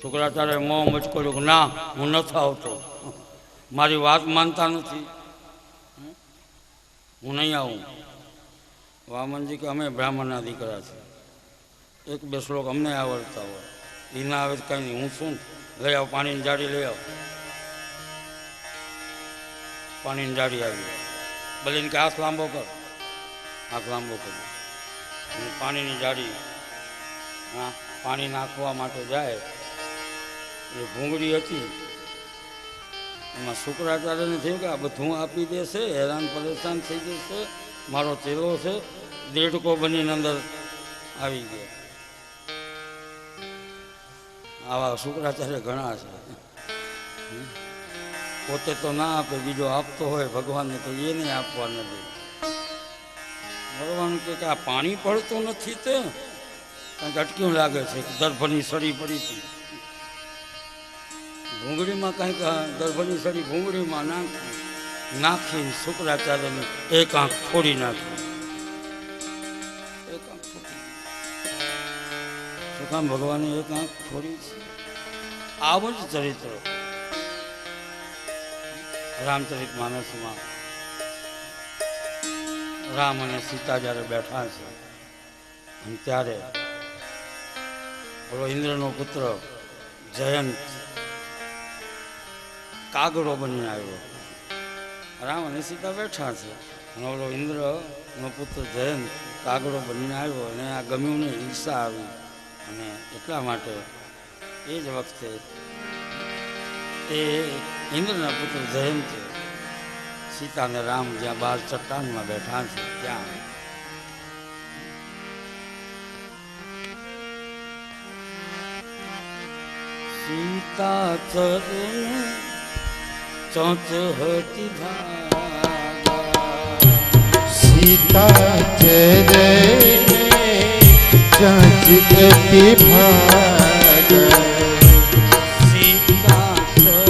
શુક્રાચાર્ય મોં મચકોડ્યું કે ના, હું નથી આવતો, મારી વાત માનતા નથી, હું નહીં આવું. વામનજી કે અમે બ્રાહ્મણના દીકરા છે, એક બે શ્લોક અમને આવડતા હોય, એ ના આવે કંઈ નહીં, હું શું લઈ આવ, પાણીની જાડી લઈ આવ. પાણીની જાડી આવી, બલીને કે હાથ લાંબો કર, હાથ લાંબો કર. પાણીની જાડી, હા, પાણી નાખવા માટે જાય. એ ભૂંગળી હતી, એમાં શુક્રાચાર્યને થયું કે આ બધું આપી દેશે, હેરાન પરેશાન થઈ જશે, મારો ચેલો છે, દેડકો બનીને અંદર આવી ગયા. આવા શુક્રાચાર્ય ઘણા છે, પોતે તો ના આપે, બીજો આપતો હોય ભગવાનને તો એ નહીં આપવા નથી. ભગવાન કે આ પાણી પડતું નથી, તે કંઈક અટક્યું લાગે છે, દર્ભની સળી પડી હતી, ભૂંગળીમાં કંઈક દર્ભની સળી ભૂંગળીમાં નાખી શુક્રાચાર્યની એક આંખ ફોડી નાખી. એક આંખ ફોડી, શું કામ ભગવાને એક આંખ ફોડી છે? આવું જ ચરિત્ર રામચરિત માનસમાં રામ અને સીતા જ્યારે બેઠા છે, અને ત્યારે બોલો ઇન્દ્રનો પુત્ર જયંત કાગડો બનીને આવ્યો. રામ અને સીતા બેઠા છે, અને બોલો ઇન્દ્રનો પુત્ર જયંત કાગડો બનીને આવ્યો, અને આ ગમ્યું ને ઈર્ષા આવી, અને એટલા માટે એ જ વખતે એ ઇન્દ્રના પુત્ર જયંત સીતા અને રામ જ્યાં બહાર ચટ્ટાનમાં બેઠા છે ત્યાં સીતા ચરણ ચોચ હતી ભાગા, સીતા ચરણ ચોચ હતી ભાગા, સીતા ચરણ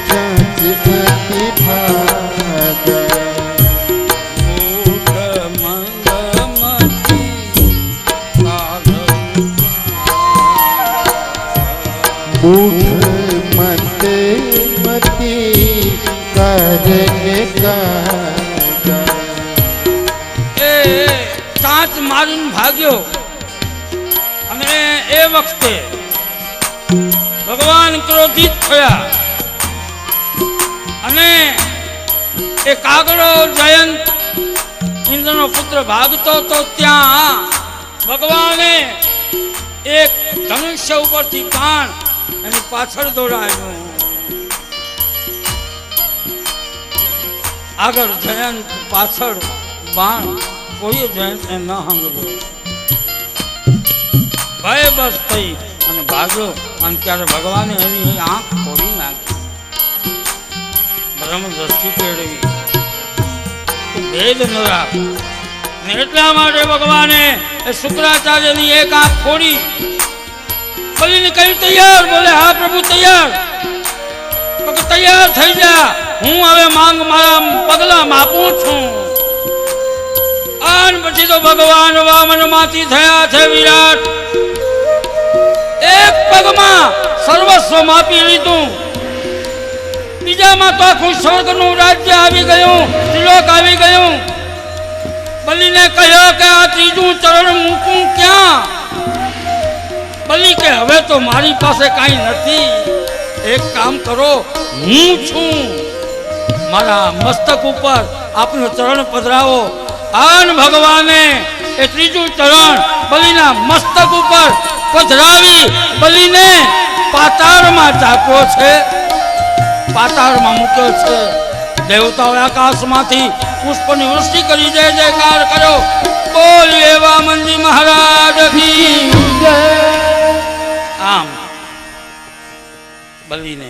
ચોચ હતી ભાગા, બુઢ મત મતી કરને કાગા. એ ચાંચ મારીને ભાગ્યો, અને એ વખતે ભગવાન ક્રોધિત થયા, અને એ કાગડો જયંત ઇન્દ્રનો પુત્ર ભાગતો તો ત્યાં ભગવાને એક ધનુષ્ય ઉપરથી બાણ એની પાછળ દોડાયું. આગળ જયંત, પાછળ બાણ, કોઈ જયંતને ન સાંભળ્યો, ભય બસ થઈ અને ભાગ્યો. અને ત્યારે ભગવાને એની આંખ ફોડી નાખી, બ્રહ્મ દ્રષ્ટિ કેળવી, ભેદ ન રાખ. અને એટલા માટે ભગવાને એ શુક્રાચાર્યની એક આંખ ફોડી. બોલીને કહ્યું તૈયાર? બોલે હા પ્રભુ તૈયાર. તો તૈયાર થઈ જા, હું હવે માંગ મારા પગલા માપું છું. આન પછી તો ભગવાન વામન માંથી થયા છે વિરાટ. એક પગમાં સર્વસ્વ માપી લીધું, બીજામાં તો આખું સ્વર્ગનું રાજ્ય આવી ગયું, ત્રિલોક આવી ગયું. બલીને કહ્યો કે આ ત્રીજું ચરણ તો મારી પાસે કાંઈ નથી. એક કામ કરો, હું છું, મારા મસ્તક ઉપર આપનો ચરણ પધરાવો. આન ભગવાને એ ત્રીજું ચરણ બલિના મસ્તક ઉપર પધરાવી બલિને પાતાળમાં ચાપ્યો છે, પાતાળમાં મૂક્યો છે. દેવતાઓએ આકાશમાંથી પુષ્પની વૃષ્ટિ કરી જય જયકાર કર્યો. બોલીએ એવા મંજી મહારાજ કી જય. આમ બલીને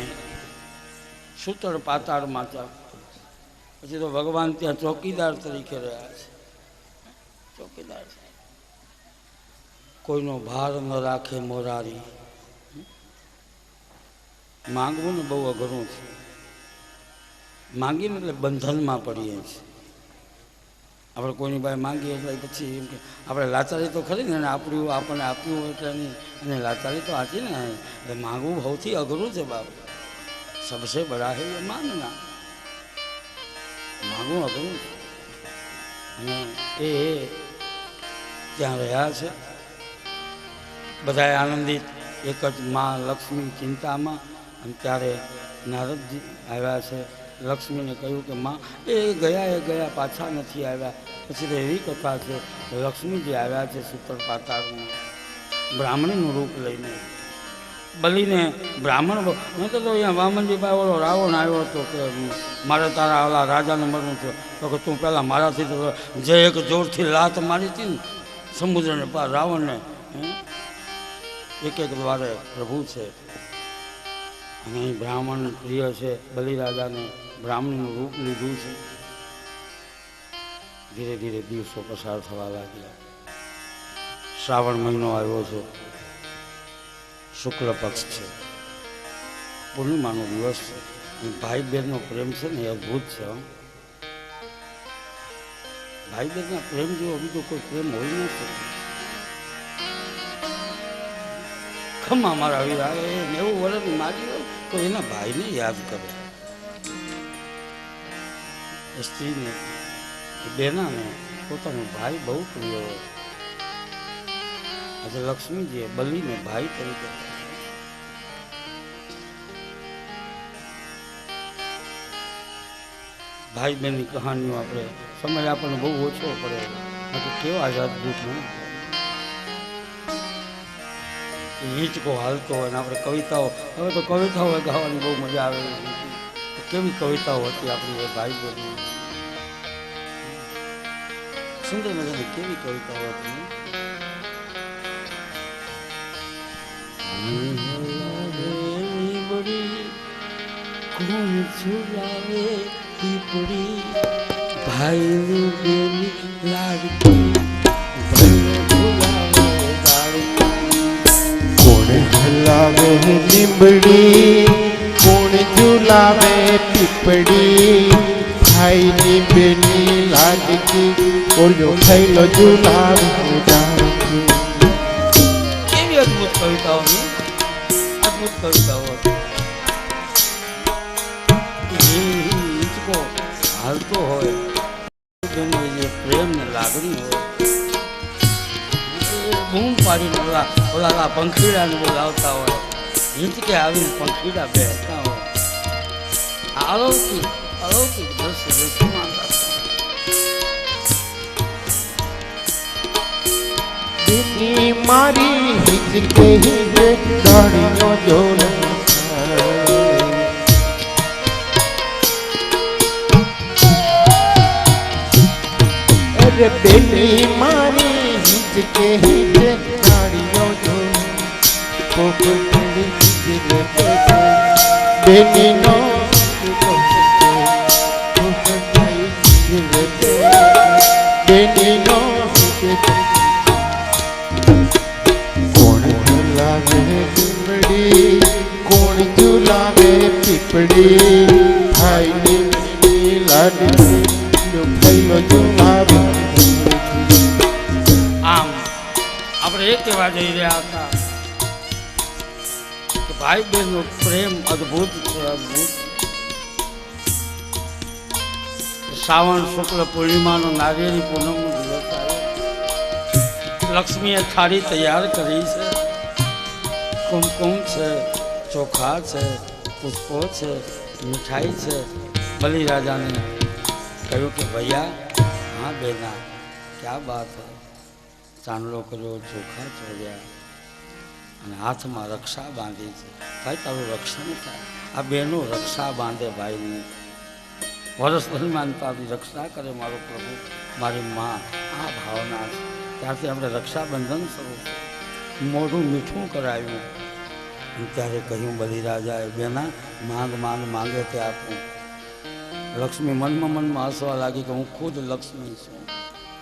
સૂતળ પાતાળમાં ચાપ્યો. પછી તો ભગવાન ત્યાં ચોકીદાર તરીકે રહ્યા છે. ચોકીદાર કોઈનો ભાર ન રાખે મોરારી. માંગવું ને બહુ અઘરું છે. માંગીને એટલે બંધનમાં પડીએ છીએ. આપણે કોઈની પાસે માંગીએ એટલે પછી એમ કે આપણે લાચારી તો ખરી ને, આપણું આપણને આપ્યું હોય એટલે એને લાચારી તો આથી ને. એટલે માંગવું સૌથી અઘરું છે બાપ. સબસે બડા હે એ માંગના. માંગવું અઘરું છે. અને એ ત્યાં રહ્યા છે બધાએ આનંદિત, એક જ માં લક્ષ્મી ચિંતામાં. અને ત્યારે નારદજી આવ્યા છે. લક્ષ્મીને કહ્યું કે માં એ ગયા પાછા નથી આવ્યા. પછી તો એવી કથા છે લક્ષ્મીજી આવ્યા છે સૂતળ પાતાળમાં બ્રાહ્મણીનું રૂપ લઈને. બલીને બ્રાહ્મણ મેં તો અહીંયા વામનજી પાસે ઓલો રાવણ આવ્યો હતો કે મારે તારા ઓલા રાજાને મળવું છે. તો કે તું પહેલાં મારાથી તો જે એક જોરથી લાત મારી હતી ને સમુદ્રને પાર રાવણને, એક દ્વારે પ્રભુ છે. અને અહીં બ્રાહ્મણ પ્રિય છે. બલિરાજાને બ્રાહ્મણનું રૂપ લીધું છે. ધીરે ધીરે દિવસો પસાર થવા લાગ્યા. શ્રાવણ મહિનો આવ્યો છે. શુક્લ પક્ષ છે. પૂર્ણિમાનો દિવસ છે. ભાઈ બહેનનો પ્રેમ છે ને એ અદ્ભુત છે. ભાઈ બહેનના પ્રેમ જેવો બીજો કોઈ પ્રેમ હોય નથી. ખમ્મા મારા વીરા એ 90 વર્ષની મારી હોય તો એના ભાઈને યાદ કરે. સ્ત્રીને બેનાને પોતાનો ભાઈ બહુ પ્રિય હોય. આજે લક્ષ્મીજીએ બલીને ભાઈ તરીકે ભાઈ બહેનની કહાનીઓ આપણે સમય આપણને બહુ ઓછો પડે. કેવા અદભુત હિંચકો હાલતો હોય ને આપણે કવિતાઓ, હવે તો કવિતાઓ ગાવાની બહુ મજા આવે. કેવી કવિતાઓ હતી આપણી એ ભાઈ બહેનની, સુંદર મજાની કેવી કવિતાઓ હતી. કોણ ઝુલાવે પીપળી ભાઈ બેની લાડકી, હલાવે લીંબડી કોણ ઝુલાવે પીપળી ભાઈની બેની લાડકી ઓલો થયેલો ઝુલાવે ડાળકી. કેવી અદભુત કવિતાઓ, અદભુત કવિતાઓ. હિંચકો હાલતો હોય જે પ્રેમ ને લાગણી હોય બૂમ પાડીને ઓલા પંખીડાને બોલાવતા હોય. હિંચકે આવીને પંખીડા બેસતા હોય. અલૌકિક અલૌકિક દ્રશ્ય દ્રશ્યમાન મારી હિંચકે હિંચે ડાળીનો જોર બેની મારી હિંચકે હિંચે ડાળીનો જોર બેની નો બેની નો કોણ ઝુલાવે લીંબડી કોણ ઝુલાવે પીપળી ભાઈની લાડકી થયેલો ઝુલાવે. આમ આપણે એ કહેવા જઈ રહ્યા હતા કે ભાઈ બહેનનો પ્રેમ અદ્ભુત છે, અદ્ભુત. શ્રાવણ શુક્લ પૂર્ણિમાનો નારિયેળી પૂનમનો દિવસ આવ્યો. લક્ષ્મીએ થાળી તૈયાર કરી છે. કુમકુમ છે, ચોખા છે, પુષ્પો છે, મીઠાઈ છે. બલિરાજાને કહ્યું કે ભૈયા, હા બેના, ક્યાં બાત હે. ચાંદલો કર્યો, ચોખા ચોર્યા અને હાથમાં રક્ષા બાંધી છે. ભાઈ તારું રક્ષણ થાય. આ બહેનો રક્ષા બાંધે ભાઈની. વર્ષ દરમિયાન તારી રક્ષા કરે મારો પ્રભુ, મારી મા. આ ભાવના છે. ત્યારથી આપણે રક્ષાબંધન શરૂ થયું. મોઢું મીઠું કરાવ્યું. અને ત્યારે કહ્યું બલિરાજાએ, બેના માંગ માંગ માંગે તે આપું. લક્ષ્મી મનમાં હસવા લાગી કે હું ખુદ લક્ષ્મી છું.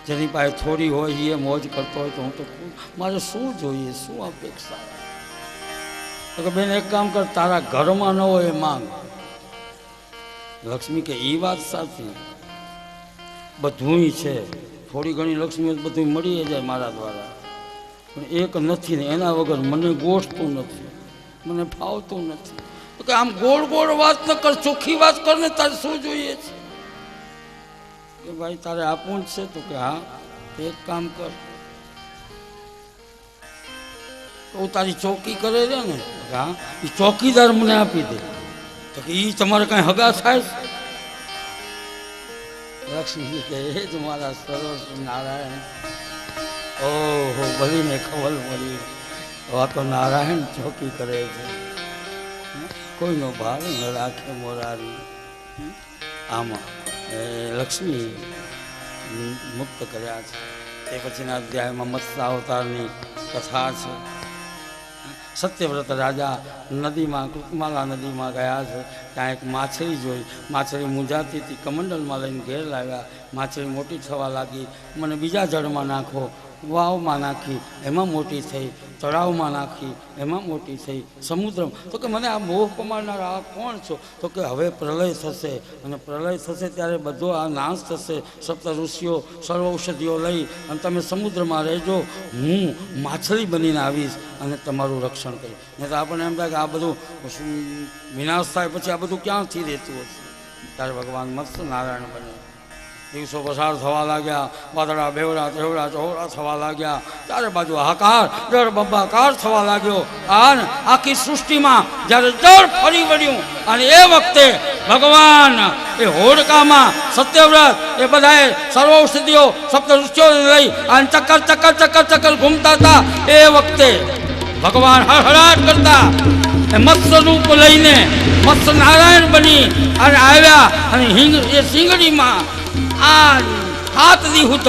જેની પાસે થોડી હોય એ મોજ કરતો હોય તો હું તો ખુદ, મારે શું જોઈએ, શું અપેક્ષા? તો કે બેન એક કામ કર, તારા ઘરમાં ન હોય એ માંગ. લક્ષ્મી કે એ વાત સાચી, બધુંય છે, થોડી ઘણી લક્ષ્મી બધું મળી જાય મારા દ્વારા, પણ એક નથી ને એના વગર મને ગોઠતું નથી, મને ફાવતું નથી. તો કે આમ ગોળ ગોળ વાત ન કર, ચોખ્ખી વાત કર ને, તારે શું જોઈએ છે? કે ભાઈ તારે આપવું જ છે. તો કે હા, એક કામ કર, તો તારી ચોકી કરે છે ને, હા એ ચોકીદાર મને આપી દે. તો કે એ તમારે કઈ હગા થાય? લક્ષ્મી કે એ જ મારા સર્વ નારાયણ. ઓહો, ભલીને ખબર મળી. આ તો નારાયણ ચોકી કરે છે, કોઈનો ભાર ન રાખે મોરારી. આમાં એ લક્ષ્મી મુક્ત કર્યા છે. તે પછીના અધ્યાયમાં મત્સ્ય અવતારની કથા છે. સત્યવ્રત રાજા નદીમાં, કૃતમાલા નદીમાં ગયા છે. ત્યાં એક માછલી જોઈ. માછલી મૂંઝાતી હતી, કમંડલમાં લઈને ઘેર લાવ્યા. માછલી મોટી થવા લાગી. મને બીજા જળમાં નાખો. વાવમાં નાખી, એમાં મોટી થઈ. તળાવમાં નાખી, એમાં મોટી થઈ. સમુદ્રમાં. તો કે મને આ મોહ પમાડનારા આ કોણ છો? તો કે હવે પ્રલય થશે, અને પ્રલય થશે ત્યારે બધો આ નાશ થશે. સપ્ત ઋષિઓ સર્વ ઔષધિઓ લઈ અને તમે સમુદ્રમાં રહેજો, હું માછલી બનીને આવીશ અને તમારું રક્ષણ કરીશ. નહીં તો આપણને એમ થાય કે આ બધું વિનાશ થાય પછી આ બધું ક્યાંથી રહેતું હશે? ત્યારે ભગવાન મત્સ્ય નારાયણ બને. દિવસો પસાર થવા લાગ્યા. વાદળા બેવડા તેવડા ચોવડા થવા લાગ્યા. ચારે બાજુ હાહાકાર, જળ બંબાકાર થવા લાગ્યો. અને આખી સૃષ્ટિમાં જ્યારે જળ ફરી વળ્યું, અને એ વખતે ભગવાન એ હોડકામાં સત્યવ્રત એ બધાએ સર્વ ઔષધિઓ સપ્ત ઋષિઓને લઈ અને ચક્કર ચક્કર ચક્કર ચક્કર ઘૂમતા હતા. એ વખતે ભગવાન હળહળાટ કરતા એ મત્સ્ય રૂપ લઈને મત્સ્ય નારાયણ બની અને આવ્યા. અને એ સિંગડીમાં આ હાથ દીહુત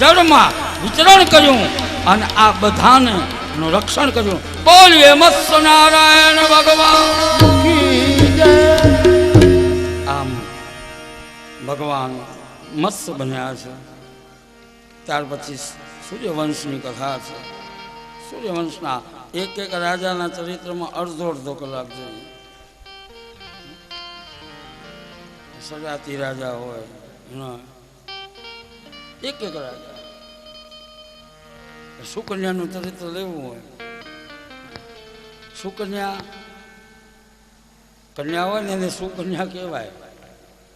જળમાં વિચરણ કર્યું અને આ બધાને રક્ષણ કર્યું. બોલીએ મત્સ્ય નારાયણ ભગવાન. આમ ભગવાન મત્સ્ય બન્યા છે. ત્યાર પછી સૂર્યવંશની કથા છે. સૂર્યવંશના એક એક રાજાના ચરિત્રમાં અડધો અડધો કલાક જોઈએ. સજાતી રાજા હોય, એક એક રાજા. સુકન્યાનું ચરિત્ર લેવું હોય, સુકન્યા કન્યા હોય ને એને સુકન્યા કહેવાય.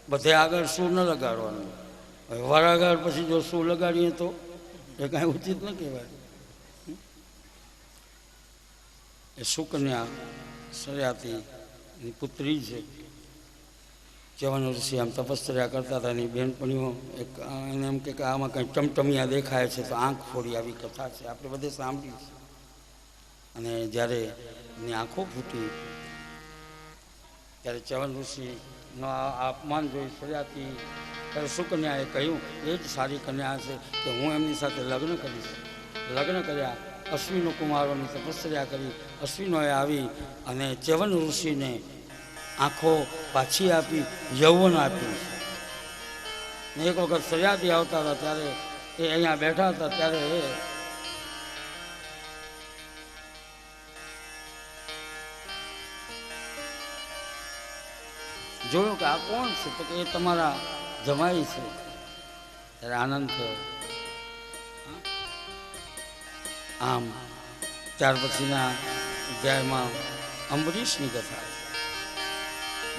બધે આગળ શું ન લગાડવાનું. વર આગળ પછી જો શું લગાડીએ તો એ કાંઈ ઉચિત ન કહેવાય. એ સુકન્યા સર્યાતીની પુત્રી છે. ચ્યવન ઋષિ આમ તપશ્ચર્યા કરતા હતા. એની બહેનપણીઓ એક એને એમ કે આમાં કંઈ ટમટમિયા દેખાય છે તો આંખ ફોડી, આવી કથા છે, આપણે બધે સાંભળી છે. અને જ્યારે એની આંખો ફૂટી ત્યારે ચ્યવન ઋષિનો આ અપમાન જોઈ સર્યાતી ત્યારે સુકન્યાએ કહ્યું એ જ સારી કન્યા છે કે હું એમની સાથે લગ્ન કરીશ. લગ્ન કર્યા. અશ્વિનો કુમારોની તપશ્ચર્યા કરી. અશ્વિનોએ આવી અને ચ્યવન ઋષિને આંખો પાછી આપી, યૌવન આપ્યું. એક વખત સર્યાદી આવતા હતા ત્યારે એ અહીંયા બેઠા હતા ત્યારે એ જોયું કે આ કોણ છે? તો કે એ તમારા જમાઈ છે. ત્યારે આનંદ થયો. આમ ત્યાર પછીના અધ્યાયમાં અંબરીશની કથા.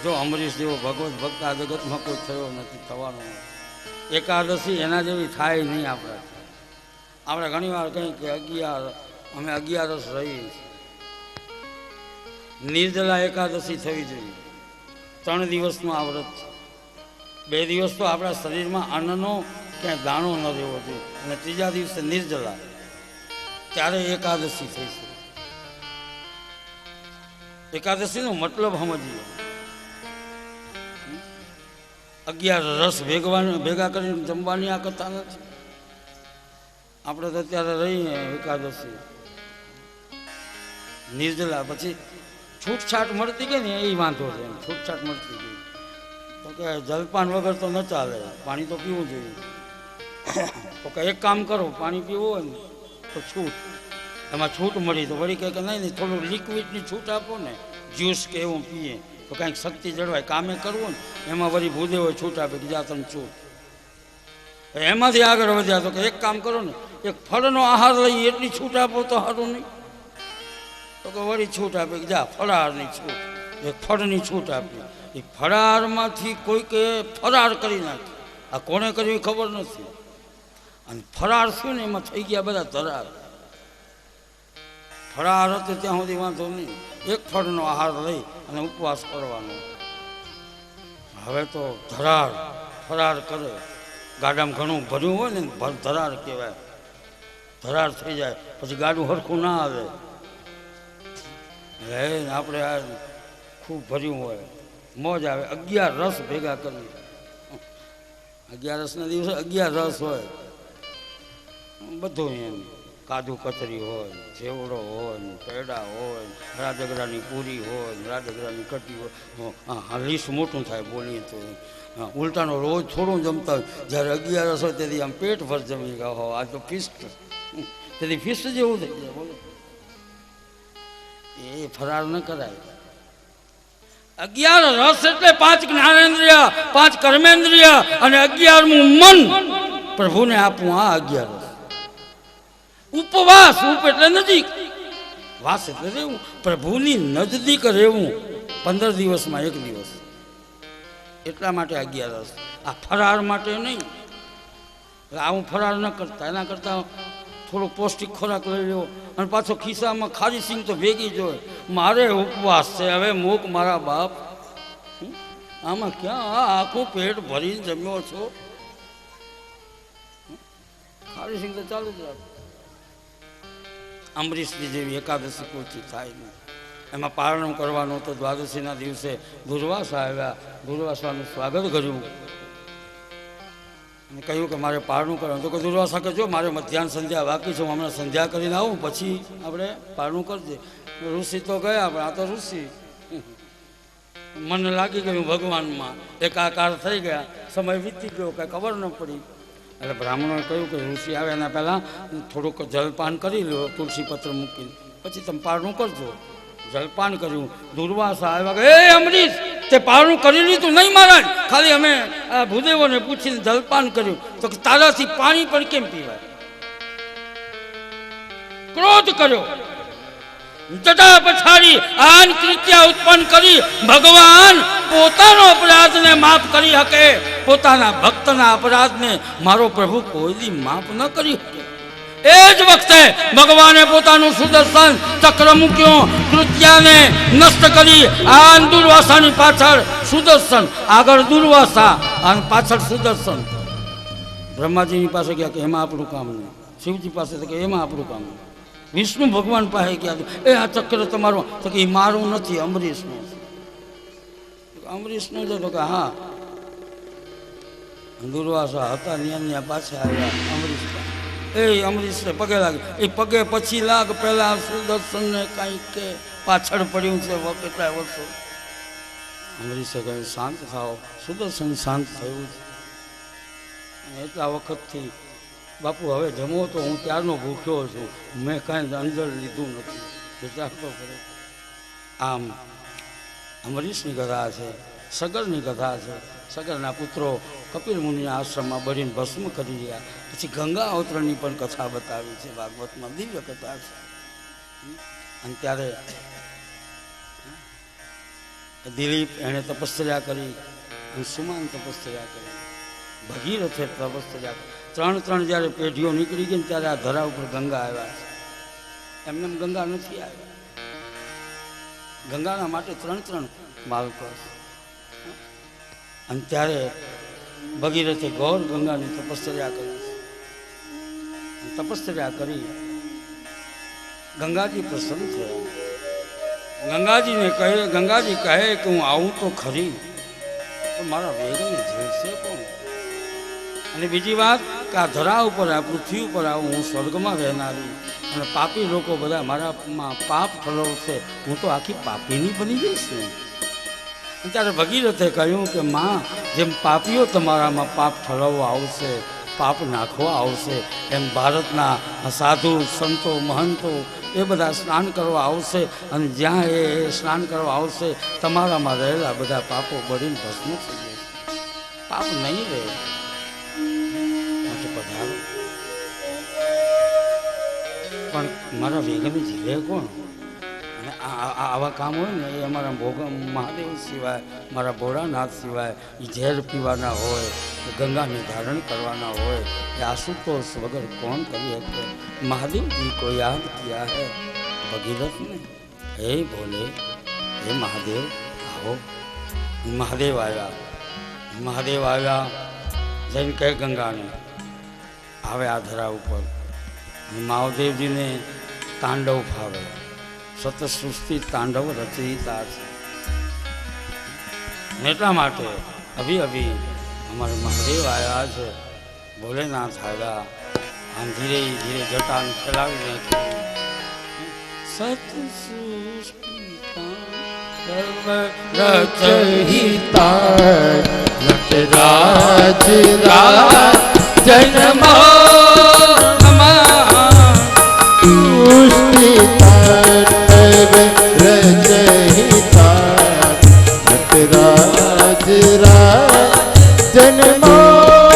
જો અંબરીશ જેવો ભગવત ભક્ત આ જગતમાં કોઈ થયો નથી, થવાનો. એકાદશી એના જેવી થાય નહીં. આપણે ઘણી વાર કંઈ કે અમે 11 રહી. નિર્જલા એકાદશી થવી જોઈએ. 3 દિવસનું આ વ્રત છે. 2 દિવસ તો આપણા શરીરમાં અન્નનો ક્યાંય દાણો ન રહેવો જોઈએ અને ત્રીજા દિવસે નિર્જલા, ત્યારે એકાદશી થઈ છે. એકાદશીનો મતલબ સમજીએ. 11 રસ ભેગા કરીને જમવાની આ કથા નથી. આપણે તો અત્યારે રહીએ એકાદશી નિર્જલા, પછી છૂટછાટ મળતી ગઈ ને એ વાંધો છે. એમ છૂટછાટ મળતી ગઈ તો કે જલપાન વગર તો ન ચાલે, પાણી તો પીવું જોઈએ. તો કે એક કામ કરો, પાણી પીવું હોય ને તો છૂટ, એમાં છૂટ મળી તો વળી કહે કે નહીં થોડું લિક્વિડની છૂટ આપો ને, જ્યુસ કે એવું પીએ તો કાંઈક શક્તિ જળવાય. કામે કરવું ને એમાં વળી ભૂદેવો છૂટ આપે કે જા તને છૂટ. એમાંથી આગળ વધ્યા તો કે એક કામ કરો ને, એક ફળનો આહાર લઈ એટલી છૂટ આપો તો સારું નહીં. તો કે વળી છૂટ આપે કે જા ફળાહારની છૂટ, એક ફળની છૂટ આપી. એ ફળાહારમાંથી કોઈકે ફરાર કરી નાખી. આ કોણે કર્યું ખબર નથી. અને ફરાર થયું ને એમાં થઈ ગયા બધા ધરાર. ફરાર હતો ત્યાં સુધી વાંધો નહીં, એક ફળનો આહાર લઈ અને ઉપવાસ કરવાનો. હવે તો ધરાર ફરાર કરે. ગાડામાં ઘણું ભર્યું હોય ને ધરાર કહેવાય. ધરાર થઈ જાય પછી ગાડું સરખું ના આવે. આપણે આ ખૂબ ભર્યું હોય, મોજ આવે. 11 રસ ભેગા કરી. 11 દિવસે 11 રસ હોય. બધું એમ કાજુ કતરી હોય, ચેવડો હોય, પેડા હોય, રાજગરાની પૂરી હોય, રાજગરાની કટી હોય. હા, લીસ્ટ મોટું થાય બોલીએ તો. ઉલટાનો રોજ થોડું જમતા હોય. જ્યારે 11 હોય તેથી આમ પેટ ભર જમી ગયા હો. આ તો ફિસ્ટ, તેથી ફિસ્ટ જેવું થઈ જાય. બોલો, એ ફરાર ન કરાય. 11 રસ એટલે 5 જ્ઞાનેન્દ્રિય, 5 કર્મેન્દ્રિય અને 11મું મન પ્રભુને આપવું. આ 11 રસ. ઉપવાસ, ઉપ એટલે નજીક, વાસ એટલે રહેવું. પ્રભુની નજદીક રહેવું 15 દિવસમાં 1 દિવસ. એટલા માટે 11 રસ. આ ફરાર માટે નહીં. આવું ફરાર ન કરતા, એના કરતાં થોડોક પૌષ્ટિક ખોરાક લઈ લેવો. અને પાછો ખિસ્સામાં ખારી સિંગ તો ભેગી જ હોય. મારે ઉપવાસ છે, હવે મૂક મારા બાપ. આમાં ક્યાં આખું પેટ ભરીને જમ્યો છો? ખારી સિંગ તો ચાલુ જ રાખો. અમરીશની જેવી એકાદશી પૂરતી થાય નહીં. એમાં પારણું કરવાનું તો દ્વાદશીના દિવસે દુર્વાસા આવ્યા. દુર્વાસાનું સ્વાગત કર્યું અને કહ્યું કે મારે પારણું કરવાનું. તો કે દુર્વાસા કે જો મારે મધ્યાહન સંધ્યા બાકી છે, હું હમણાં સંધ્યા કરીને આવું પછી આપણે પારણું કરજે. ઋષિ તો ગયા, પણ આ તો ઋષિ મને લાગી ગયું ભગવાનમાં, એકાકાર થઈ ગયા. સમય વીતી ગયો, કાંઈ ખબર ન પડી. એટલે બ્રાહ્મણોએ કહ્યું કે ઋષિ આવે એના પહેલાં થોડુંક જલપાન કરી લો, તુલસી પત્ર મૂકીને, પછી તમે પારણું કરજો. જલપાન કર્યું. દુર્વાસા આવ્યા કે એ અમરીશ, તે પારણું કરી લીધું? નહીં મહારાજ, ખાલી અમે આ ભૂદેવોને પૂછીને જલપાન કર્યું. તો તારાથી પાણી પણ કેમ પીવાય? ક્રોધ કર્યો. જટા પછાડી આન કૃત્ય ઉત્પન્ન કરી ભગવાન પોતાનો અપરાધને માફ કરી શકે, પોતાના ભક્તના અપરાધને મારો પ્રભુ કોઈ દી માફ ન કરી શકે. એ જ વખતે ભગવાને પોતાનું સુદર્શન ચક્ર મૂક્યું, કૃત્યાને નષ્ટ કરી. આન દુર્વાસાની પાછળ સુદર્શન, આગળ દુર્વાસા અને પાછળ સુદર્શન. બ્રહ્માજીની પાસે ગયા કે એમાં આપણું કામ નહીં. શિવજી પાસે તો કે એમાં આપણું કામ નહીં. વિષ્ણુ ભગવાન પાસે ગયા, એ આ ચક્ર તમારું? તો કે એ મારું નથી, અમરીશનું. અમરીશનું છે? તો કે હા. દુર્વાસા હતા ન્યા પાછા આવ્યા અમરીશ. એ અમરીશને પગે લાગે. એ પગે પછી લાગ, પહેલા સુદર્શનને કાંઈક કે પાછળ પડ્યું છે કેટલાય વર્ષો. અમરીશે કહ્યું શાંત થાઓ. સુદર્શન શાંત થયું છે. એટલા વખતથી બાપુ હવે જમો તો હું ત્યારનો ભૂખ્યો છું, મેં કાંઈ અંદર લીધું નથી. વિચારતો કરે. આમ અમરીશની કથા છે, સગરની કથા છે. સગરના પુત્રો કપિલ મુનિના આશ્રમમાં બળીને ભસ્મ કરી રહ્યા. પછી ગંગા અવતરણની પણ કથા બતાવી છે ભાગવતમાં, દિવ્ય કથા છે. અને ત્યારે દિલીપ એણે તપસ્યા કરી, અને સુમાન તપસ્યા કરી, ભગીરથે તપસ્યા કરી. 3 જ્યારે પેઢીઓ નીકળી ગઈ ને ત્યારે આ ધરા ઉપર ગંગા આવ્યા છે. એમને ગંગા નથી આવ્યા. ગંગાના માટે 3 બાળકો અને ત્યારે ભગીરથે ગૌર ગંગાની તપશ્ચર્યા કરી. તપશ્ચર્યા કરી ગંગાજી પ્રસન્ન થયા. ગંગાજી કહે કે હું આવું તો ખરી, તો મારા વેગને ઝેલશે કોણ? અને બીજી વાત કે આ ધરા ઉપર, આ પૃથ્વી ઉપર આવું, હું સ્વર્ગમાં રહેનારી અને પાપી લોકો બધા મારામાં પાપ ઠલવશે, હું તો આખી પાપીની બની જઈશ ને. ત્યારે ભગીરથે કહ્યું કે માં, જેમ પાપીઓ તમારામાં પાપ ઠલવવા આવશે, પાપ નાખવા આવશે, એમ ભારતના સાધુ સંતો મહંતો એ બધા સ્નાન કરવા આવશે અને જ્યાં એ સ્નાન કરવા આવશે તમારામાં રહેલા બધા પાપો બળીને ભસ્મ થઈ જશે, પાપ નહીં રહે. પધારો. પણ મારા વેગને ઝીલે કોણ? અને આવા કામ હોય ને એ અમારા મહાદેવ સિવાય, મારા ભોળાનાથ સિવાય એ ઝેર પીવાના હોય, ગંગાને ધારણ કરવાના હોય, એ આશુતોષ વગર કોણ કરી શકે? महादेव को याद किया है भगीरथ ने, हे बोले हे महादेव आओ. महादेव आया जैन कह गंगा ने आवे आ धरा ઉપર. महादेवजी ने तांडव फावे, सत सृष्टि तांडव रचयिता છે. એટલા માટે अभी हमारे महादेव आया है, भोलेनाथ आया. हम धीरे धीरे जटान फैलावी नाखी. सत सृष्टि रचयिता नटराज जन्म रचयिता नटराज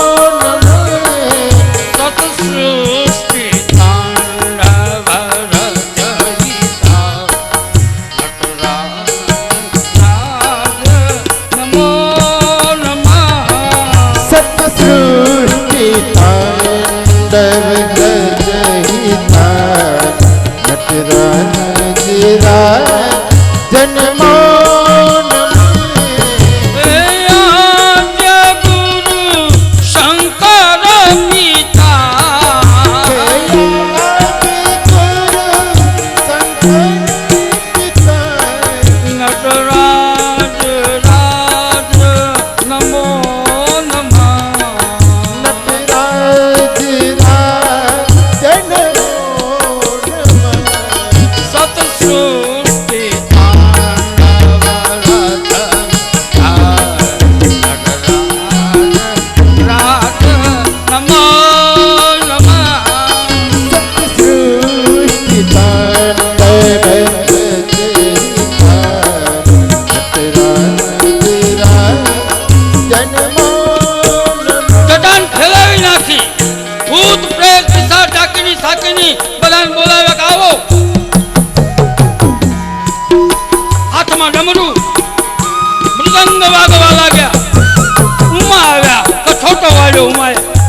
जन्म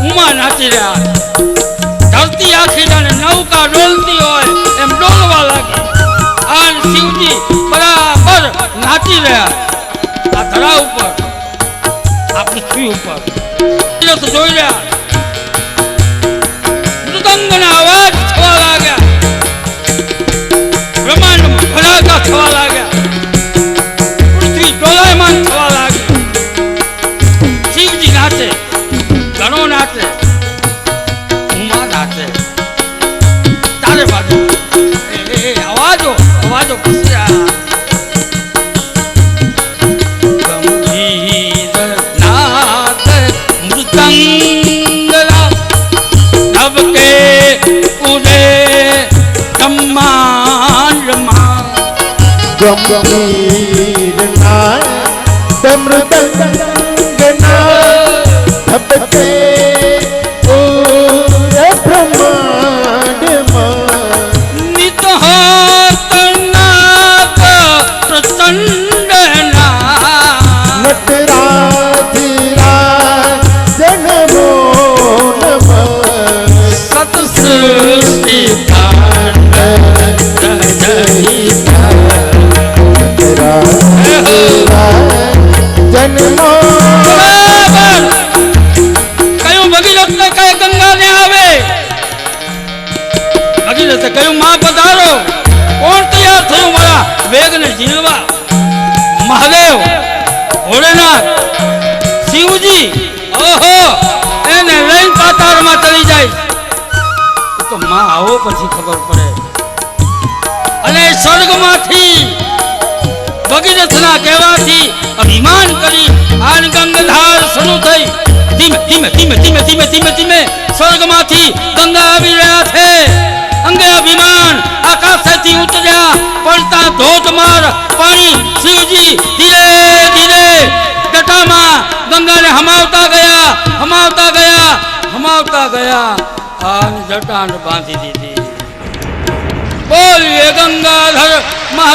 उमा नाची रहा. धरती आखी जाने नौका डोलती हो एम डोलवा लगी. आन शिवजी बराबर नाची रहा आ धरा ऊपर, आ पृथ्वी ऊपर. तो जोई रहा मृदंगना अवाज थवा लाग्या, ब्रह्मांड भड़ाका थवा लाग्या, पृथ्वी डोलायमान थवा लागी. शिवजी नाचे, गणो नाचे, उमा नाचे. तारे बाजू आवाजो पसरा. गंभीर नाथ मृदंगला नभ के उदे ब्रह्मांड मां. गंभीर नाथ मृदंगला सबके पूरे ब्रह्मांड नित हाथ नाथ प्रचंड नटराज जन्मो नमः. सत सृष्टि तांडव रचयिता તે કહ્યું માં પધારો. કોણ તૈયાર થયું મારા વેગને ઝીલવા? મહાદેવ, ભોળેનાથ, શિવજી. ઓહો, એને લઈને પાતાળમાં ચડી જાય. તો માં આવો પછી ખબર પડે. અને સ્વર્ગમાંથી ભગીરથના કહેવાથી અભિમાન કરી આન ગંગાધાર શરૂ થઈ. ધીમે ધીમે ધીમે ધીમે ધીમે ધીમે ધીમે સ્વર્ગમાંથી ગંગા આવી રહ્યા છે. અંગે અભિમાન આકાશેથી ઉતર્યા, પડતા ધોધમાર પાણી શિવજી ધીરે ધીરે જટામાં ગંગાને હમાવતા ગયા, હમાવતા ગયા, હમાવતા ગયા. આન જટાને બાંધી દીધી. બોલીએ ગંગાધર મહારાજ.